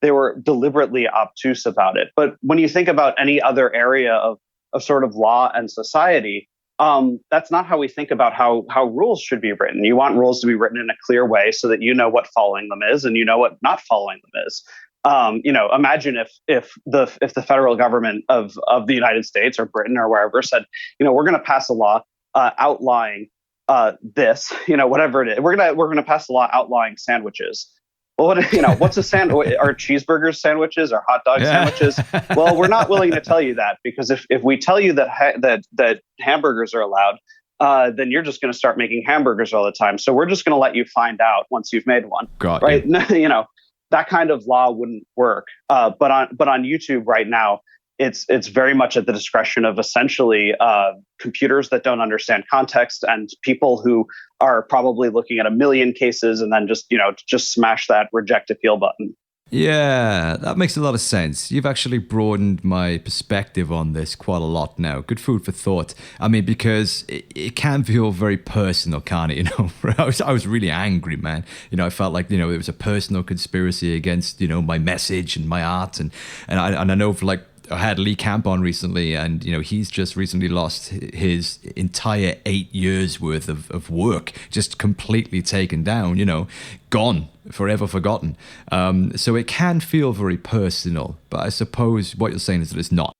they were deliberately obtuse about it. But when you think about any other area of sort of law and society, that's not how we think about how rules should be written. You want rules to be written in a clear way so that you know what following them is and you know what not following them is. Imagine if the federal government of the United States or Britain or wherever said, we're going to pass a law outlawing this, whatever it is. We're gonna pass a law outlawing sandwiches. Well, what's a sandwich? Are cheeseburgers sandwiches? Are hot dog sandwiches? Well, we're not willing to tell you that, because if we tell you that hamburgers are allowed, then you're just going to start making hamburgers all the time. So we're just going to let you find out once you've made one, right? That kind of law wouldn't work. But on YouTube right now, it's very much at the discretion of essentially computers that don't understand context and people who are probably looking at a million cases and then just smash that reject appeal button. Yeah, that makes a lot of sense. You've actually broadened my perspective on this quite a lot now. Good food for thought. I mean, because it can feel very personal, can't it? I was really angry, man. I felt like, it was a personal conspiracy against, my message and my art. And I know for I had Lee Camp on recently, and he's just recently lost his entire 8 years worth of work, just completely taken down, gone, forever forgotten. So it can feel very personal, but I suppose what you're saying is that it's not.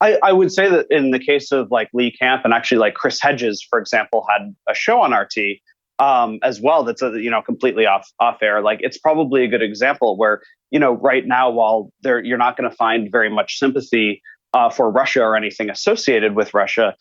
I would say that in the case of Lee Camp, and actually Chris Hedges, for example, had a show on RT as well that's completely off air. It's probably a good example where right now, while you're not going to find very much sympathy for Russia or anything associated with Russia,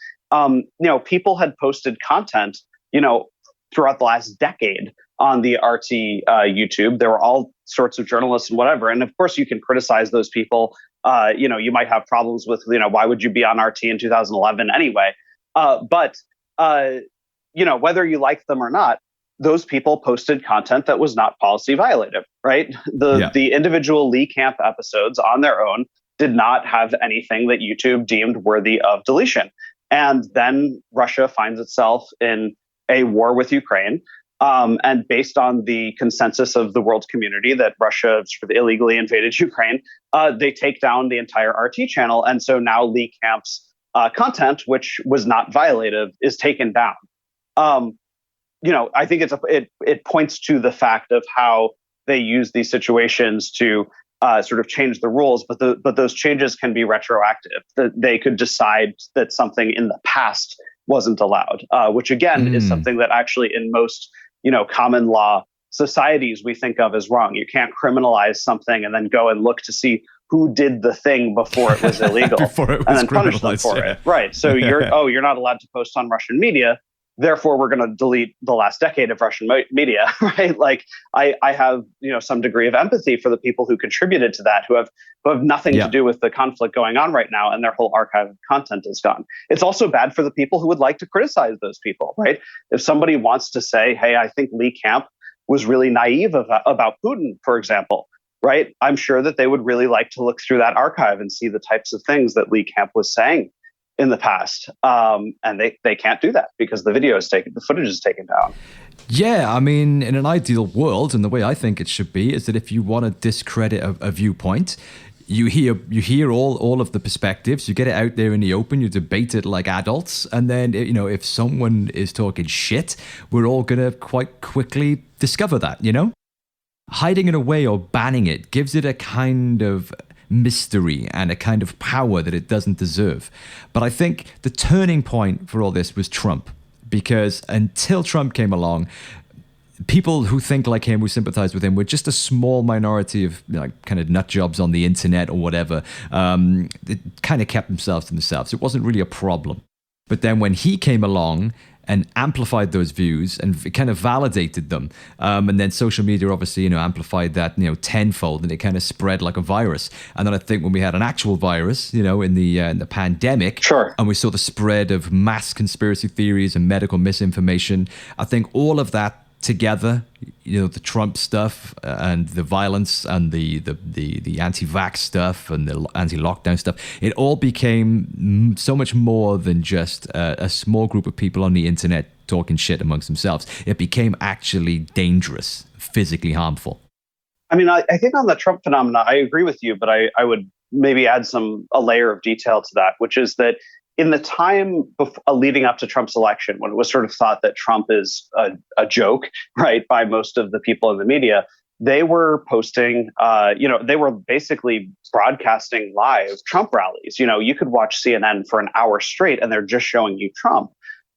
people had posted content throughout the last decade on the RT YouTube. There were all sorts of journalists and whatever, and of course you can criticize those people. You might have problems with why would you be on RT in 2011 anyway? But whether you like them or not, those people posted content that was not policy violative, right? The individual Lee Camp episodes on their own did not have anything that YouTube deemed worthy of deletion. And then Russia finds itself in a war with Ukraine. And based on the consensus of the world community that Russia sort of illegally invaded Ukraine, they take down the entire RT channel. And so now Lee Camp's content, which was not violative, is taken down. I think it points to the fact of how they use these situations to sort of change the rules, but those changes can be retroactive. That they could decide that something in the past wasn't allowed, which again is something that actually in most common law societies we think of as wrong. You can't criminalize something and then go and look to see who did the thing before it was illegal and then punish them for it. Right. So you're not allowed to post on Russian media. Therefore, we're going to delete the last decade of Russian media, right? I have, some degree of empathy for the people who contributed to that, who have nothing to do with the conflict going on right now, and their whole archive of content is gone. It's also bad for the people who would like to criticize those people, right? If somebody wants to say, hey, I think Lee Camp was really naive about Putin, for example, right? I'm sure that they would really like to look through that archive and see the types of things that Lee Camp was saying in the past, and they can't do that because the footage is taken down. Yeah, I mean, in an ideal world, and the way I think it should be, is that if you want to discredit a viewpoint, you hear all of the perspectives, you get it out there in the open, you debate it like adults, and then if someone is talking shit, we're all gonna quite quickly discover that. Hiding it away or banning it gives it a kind of mystery and a kind of power that it doesn't deserve. But I think the turning point for all this was Trump, because until Trump came along, people who think like him, who sympathize with him, were just a small minority of kind of nut jobs on the internet or whatever. They kind of kept themselves to themselves. It wasn't really a problem. But then when he came along and amplified those views and kind of validated them, and then social media obviously, amplified that, tenfold, and it kind of spread like a virus. And then I think when we had an actual virus, in the pandemic, Sure. and we saw the spread of mass conspiracy theories and medical misinformation, I think all of that together, the Trump stuff and the violence and the anti-vax stuff and the anti-lockdown stuff, it all became so much more than just a small group of people on the internet talking shit amongst themselves. It became actually dangerous, physically harmful. I mean, I think on the Trump phenomena, I agree with you, but I would maybe add a layer of detail to that, which is that in the time leading up to Trump's election, when it was sort of thought that Trump is a joke, right, by most of the people in the media, they were posting, they were basically broadcasting live Trump rallies. You could watch CNN for an hour straight and they're just showing you Trump.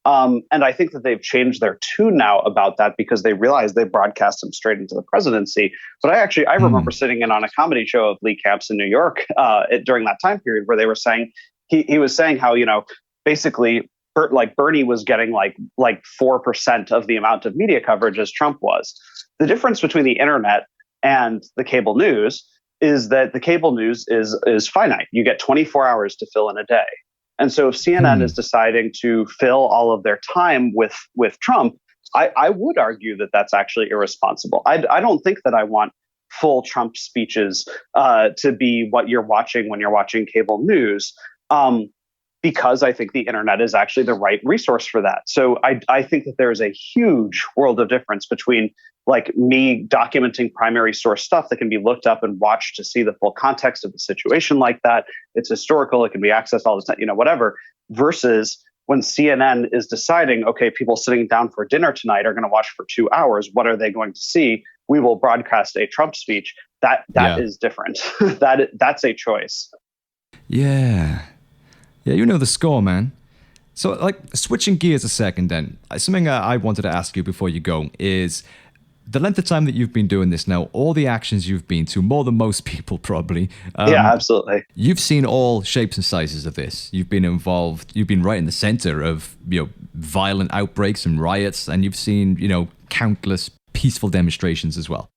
And I think that they've changed their tune now about that because they realize they broadcast him straight into the presidency. But I remember sitting in on a comedy show of Lee Camp's in New York during that time period where they were saying, he was saying how, basically Bernie was getting like 4% of the amount of media coverage as Trump was. The difference between the internet and the cable news is that the cable news is finite. You get 24 hours to fill in a day. And so if CNN is deciding to fill all of their time with Trump, I would argue that that's actually irresponsible. I don't think that I want full Trump speeches to be what you're watching when you're watching cable news. Because I think the internet is actually the right resource for that. So I think that there is a huge world of difference between like me documenting primary source stuff that can be looked up and watched to see the full context of the situation like that. It's historical. It can be accessed all the time, whatever, versus when CNN is deciding, okay, people sitting down for dinner tonight are going to watch for 2 hours. What are they going to see? We will broadcast a Trump speech. That is different. That's a choice. Yeah. Yeah, you know the score, man. So, like, switching gears a second then, something I wanted to ask you before you go is the length of time that you've been doing this now, all the actions you've been to, more than most people probably. Yeah, absolutely. You've seen all shapes and sizes of this. You've been involved, you've been right in the center of, violent outbreaks and riots, and you've seen, countless peaceful demonstrations as well.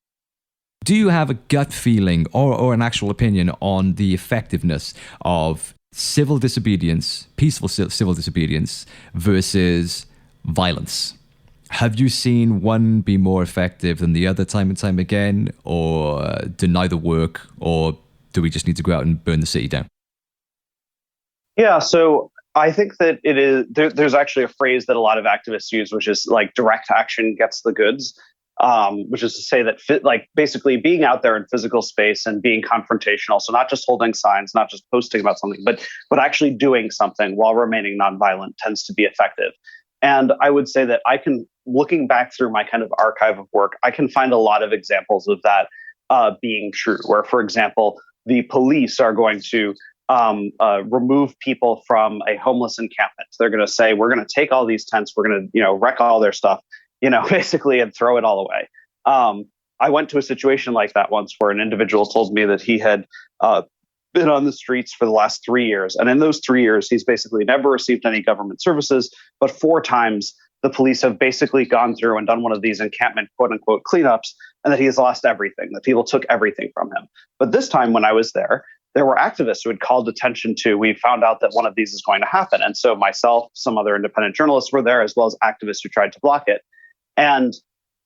Do you have a gut feeling or an actual opinion on the effectiveness of civil disobedience, peaceful civil disobedience versus violence? Have you seen one be more effective than the other time and time again, or do neither work, or do we just need to go out and burn the city down? Yeah, so I think that it is. There's actually a phrase that a lot of activists use, which is like direct action gets the goods. Which is to say that basically being out there in physical space and being confrontational. So not just holding signs, not just posting about something, but actually doing something while remaining nonviolent tends to be effective. And I would say that looking back through my kind of archive of work, I can find a lot of examples of that being true, where, for example, the police are going to remove people from a homeless encampment. They're going to say, we're going to take all these tents, we're going to, wreck all their stuff, basically, and throw it all away. I went to a situation like that once where an individual told me that he had been on the streets for the last 3 years. And in those 3 years, he's basically never received any government services, but 4 times the police have basically gone through and done one of these encampment, quote unquote, cleanups, and that he has lost everything, that people took everything from him. But this time when I was there were activists who had called attention to, we found out that one of these is going to happen. And so myself, some other independent journalists were there, as well as activists who tried to block it. And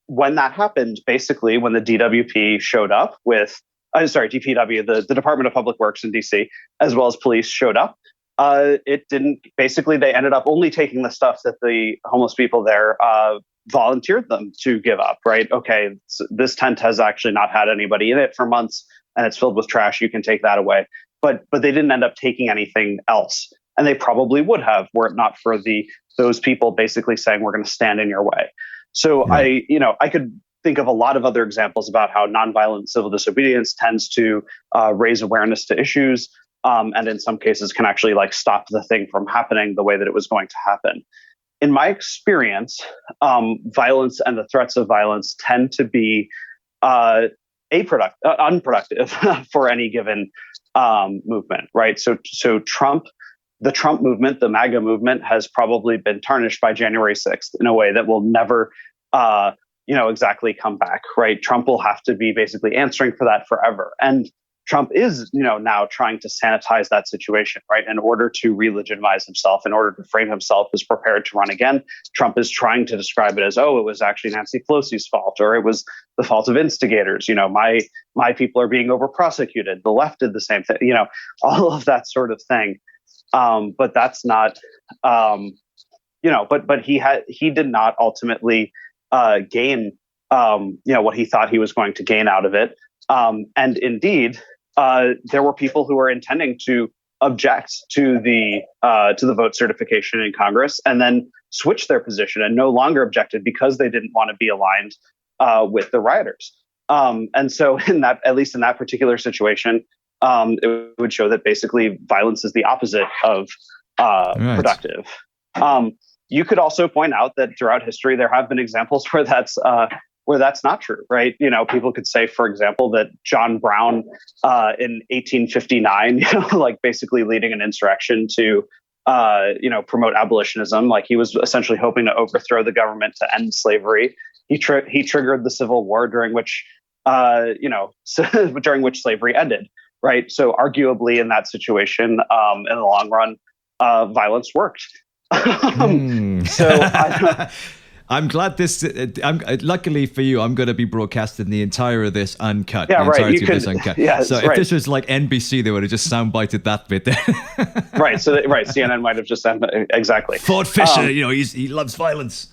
when that happened, basically, when the DWP showed up DPW, the Department of Public Works in DC, as well as police showed up, they ended up only taking the stuff that the homeless people there volunteered them to give up, right? Okay, so this tent has actually not had anybody in it for months and it's filled with trash. You can take that away. But they didn't end up taking anything else. And they probably would have, were it not for those people basically saying, we're going to stand in your way. So right. I could think of a lot of other examples about how nonviolent civil disobedience tends to raise awareness to issues, and in some cases can actually stop the thing from happening the way that it was going to happen. In my experience, violence and the threats of violence tend to be unproductive for any given movement, right? So Trump the Trump movement, the MAGA movement, has probably been tarnished by January 6th in a way that will never, exactly come back, right? Trump will have to be basically answering for that forever. And Trump is, now trying to sanitize that situation, right? In order to re-legitimize himself, in order to frame himself as prepared to run again, Trump is trying to describe it as, oh, it was actually Nancy Pelosi's fault, or it was the fault of instigators. My people are being over-prosecuted. The left did the same thing. All of that sort of thing. But that's not, but he did not ultimately gain, what he thought he was going to gain out of it. And indeed, there were people who were intending to object to the vote certification in Congress and then switch their position and no longer objected because they didn't want to be aligned with the rioters. And so at least in that particular situation, it would show that basically violence is the opposite of productive. You could also point out that throughout history, there have been examples where that's not true, right? People could say, for example, that John Brown in 1859, basically leading an insurrection to, promote abolitionism, like he was essentially hoping to overthrow the government to end slavery. He triggered the Civil War during which slavery ended, right? So arguably in that situation, in the long run, violence worked. I'm glad this. Luckily for you, I'm going to be broadcasting the entire of this uncut. Yeah, the right. This uncut. Yeah, so if this was like NBC, they would have just soundbited that bit there. Right. CNN might have just said exactly. Ford Fischer, he loves violence.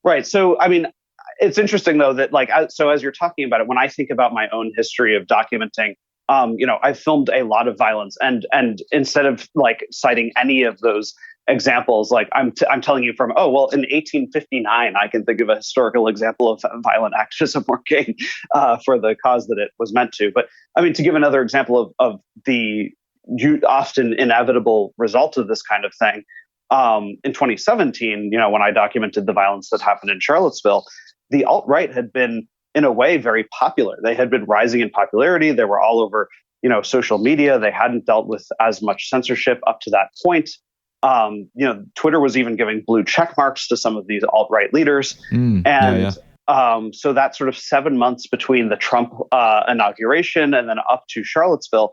Right. So I mean, it's interesting though that as you're talking about it, when I think about my own history of documenting, I've filmed a lot of violence, and instead of citing any of those examples, I'm telling you from, in 1859, I can think of a historical example of violent activism working for the cause that it was meant to. But I mean, to give another example of the often inevitable result of this kind of thing, in 2017, when I documented the violence that happened in Charlottesville, the alt-right had been, in a way, very popular. They had been rising in popularity. They were all over, social media. They hadn't dealt with as much censorship up to that point. Twitter was even giving blue check marks to some of these alt-right leaders. So that sort of 7 months between the Trump inauguration and then up to Charlottesville,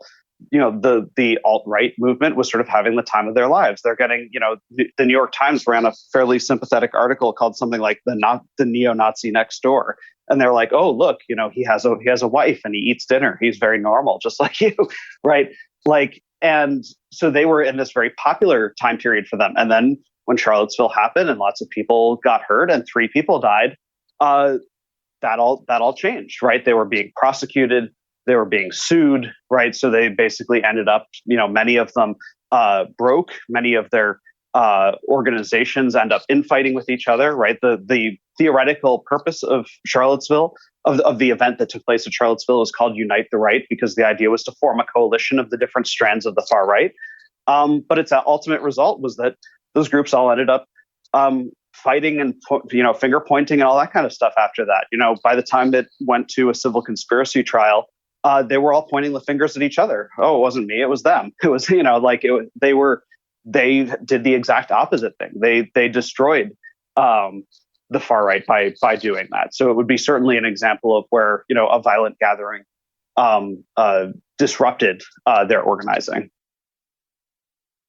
the alt-right movement was sort of having the time of their lives. They're getting, the New York Times ran a fairly sympathetic article called something like the neo-Nazi next door. And they're like, oh, look, he has a wife and he eats dinner. He's very normal, just like you, right? And so they were in this very popular time period for them. And then when Charlottesville happened and lots of people got hurt and 3 people died, that all changed, right? They were being prosecuted. They were being sued, right? So they basically ended up, many of them broke. Many of their organizations end up infighting with each other, right? The theoretical purpose of Charlottesville, of the event that took place at Charlottesville, was called Unite the Right, because the idea was to form a coalition of the different strands of the far right. But its ultimate result was that those groups all ended up fighting and finger pointing and all that kind of stuff after that. By the time it went to a civil conspiracy trial, they were all pointing the fingers at each other. Oh, it wasn't me, it was them. It was, they did the exact opposite thing. They destroyed the far right by doing that. So it would be certainly an example of where, a violent gathering disrupted their organizing.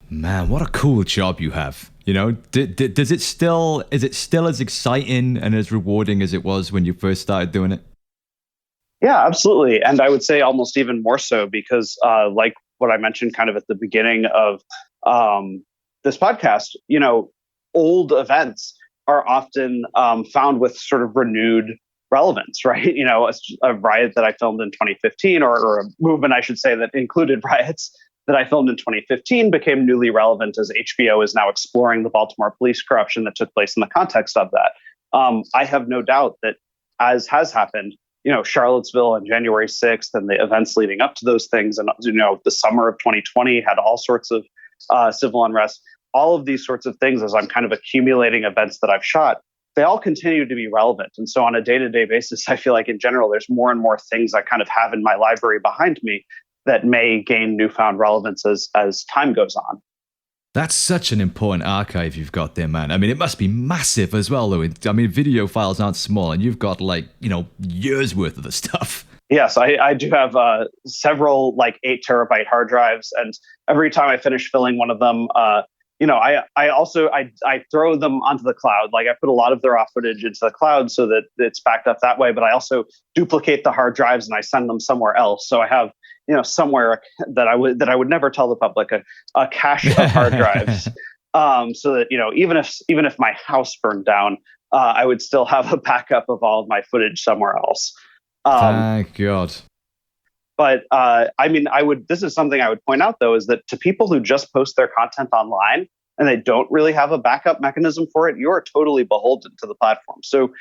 Man, what a cool job you have. Is it still as exciting and as rewarding as it was when you first started doing it? Yeah, absolutely. And I would say almost even more so because like what I mentioned kind of at the beginning of this podcast, old events are often found with sort of renewed relevance, right? A riot that I filmed in 2015 or a movement, I should say, that included riots that I filmed in 2015 became newly relevant as HBO is now exploring the Baltimore police corruption that took place in the context of that. I have no doubt that, as has happened, Charlottesville and January 6th and the events leading up to those things, and the summer of 2020 had all sorts of civil unrest. All of these sorts of things, as I'm kind of accumulating events that I've shot, they all continue to be relevant. And so on a day-to-day basis, I feel like in general, there's more and more things I kind of have in my library behind me that may gain newfound relevance as time goes on. That's such an important archive you've got there, man. I mean, it must be massive as well, though. I mean, video files aren't small, and you've got like, years worth of the stuff. Yes, I do have several like 8 terabyte hard drives, and every time I finish filling one of them, I also throw them onto the cloud. Like I put a lot of the raw footage into the cloud so that it's backed up that way. But I also duplicate the hard drives and I send them somewhere else. So I have somewhere that I would never tell the public a cache of hard drives, so that even if my house burned down, I would still have a backup of all of my footage somewhere else. Thank God. But this is something I would point out, though, is that to people who just post their content online and they don't really have a backup mechanism for it, you're totally beholden to the platform. So,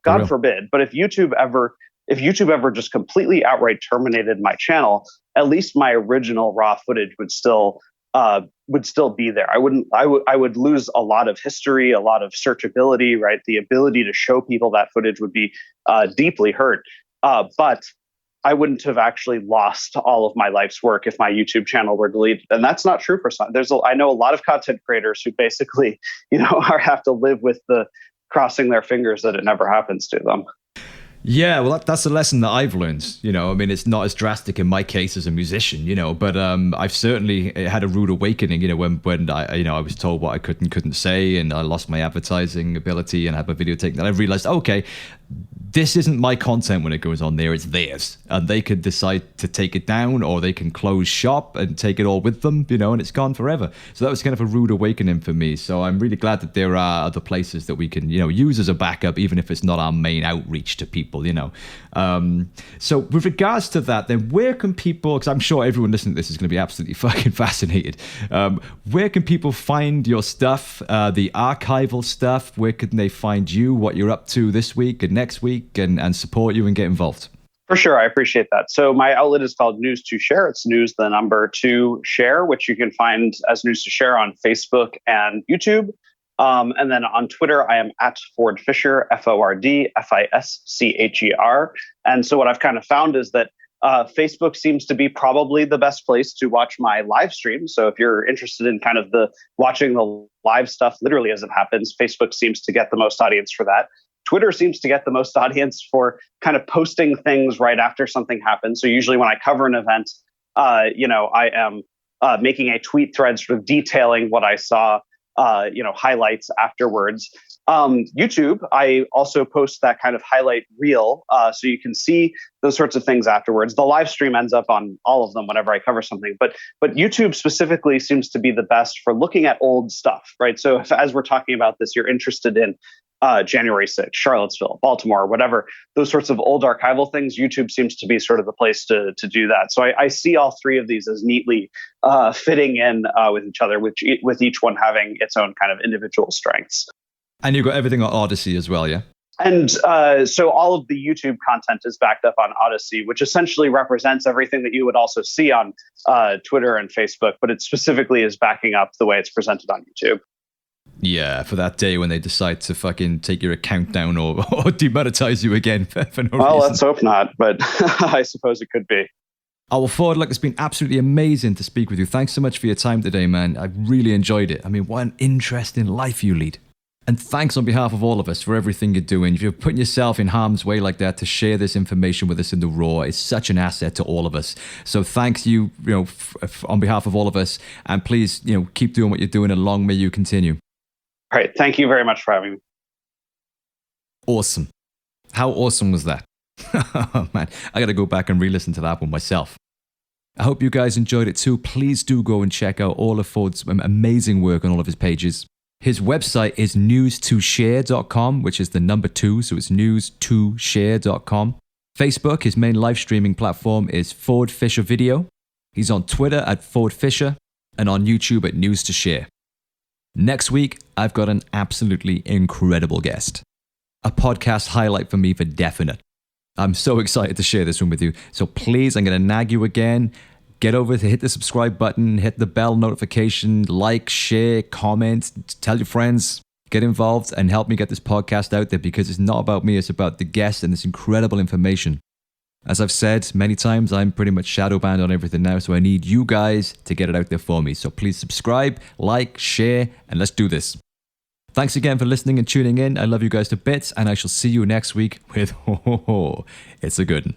God forbid, but if YouTube ever just completely outright terminated my channel, at least my original raw footage would still be there. I would lose a lot of history, a lot of searchability, right? The ability to show people that footage would be deeply hurt. But I wouldn't have actually lost all of my life's work if my YouTube channel were deleted. And that's not true for some. I know a lot of content creators who basically, have to live with the crossing their fingers that it never happens to them. Yeah, well, that's a lesson that I've learned. I mean, it's not as drastic in my case as a musician, but I've certainly had a rude awakening, when I was told what I couldn't say, and I lost my advertising ability and had my video taken. And I realized, okay, this isn't my content when it goes on there, it's theirs. And they could decide to take it down, or they can close shop and take it all with them, and it's gone forever. So that was kind of a rude awakening for me. So I'm really glad that there are other places that we can, use as a backup, even if it's not our main outreach to people, So with regards to that, then where can people, because I'm sure everyone listening to this is going to be absolutely fucking fascinated, where can people find your stuff, the archival stuff? Where can they find you, what you're up to this week and next week, and support you and get involved? For sure. I appreciate that. So my outlet is called News to Share. It's news, the number 2 share, which you can find as News to Share on Facebook and YouTube. And then on Twitter, I am at Ford Fischer, FORD FISCHER. And so what I've kind of found is that Facebook seems to be probably the best place to watch my live stream. So if you're interested in kind of watching the live stuff literally as it happens, Facebook seems to get the most audience for that. Twitter seems to get the most audience for kind of posting things right after something happens. So usually when I cover an event, I am making a tweet thread sort of detailing what I saw, highlights afterwards. YouTube, I also post that kind of highlight reel, so you can see those sorts of things afterwards. The live stream ends up on all of them whenever I cover something, but YouTube specifically seems to be the best for looking at old stuff, right? So if, as we're talking about this, you're interested in January 6th, Charlottesville, Baltimore, whatever, those sorts of old archival things, YouTube seems to be sort of the place to do that. So I see all three of these as neatly fitting in with each other, with each one having its own kind of individual strengths. And you've got everything on Odyssey as well, yeah? And so all of the YouTube content is backed up on Odyssey, which essentially represents everything that you would also see on Twitter and Facebook, but it specifically is backing up the way it's presented on YouTube. Yeah, for that day when they decide to fucking take your account down or demonetize you again for no reason. Well, let's hope not, but I suppose it could be. Oh, well, Ford, look, it's been absolutely amazing to speak with you. Thanks so much for your time today, man. I really enjoyed it. I mean, what an interesting life you lead. And thanks on behalf of all of us for everything you're doing. If you're putting yourself in harm's way like that to share this information with us in the raw, it's such an asset to all of us. So thanks you, on behalf of all of us. And please, keep doing what you're doing and long may you continue. All right. Thank you very much for having me. Awesome. How awesome was that? Oh, man, I got to go back and re-listen to that one myself. I hope you guys enjoyed it too. Please do go and check out all of Ford's amazing work on all of his pages. His website is news2share.com, which is the number 2, so it's news2share.com. Facebook, his main live streaming platform, is Ford Fischer Video. He's on Twitter at Ford Fischer and on YouTube at News to Share. Next week, I've got an absolutely incredible guest. A podcast highlight for me for definite. I'm so excited to share this one with you. So please, I'm going to nag you again. Get over to hit the subscribe button, hit the bell notification, like, share, comment, tell your friends, get involved and help me get this podcast out there because it's not about me, it's about the guest and this incredible information. As I've said many times, I'm pretty much shadow banned on everything now, so I need you guys to get it out there for me. So please subscribe, like, share, and let's do this. Thanks again for listening and tuning in. I love you guys to bits, and I shall see you next week with It's a Good 'un.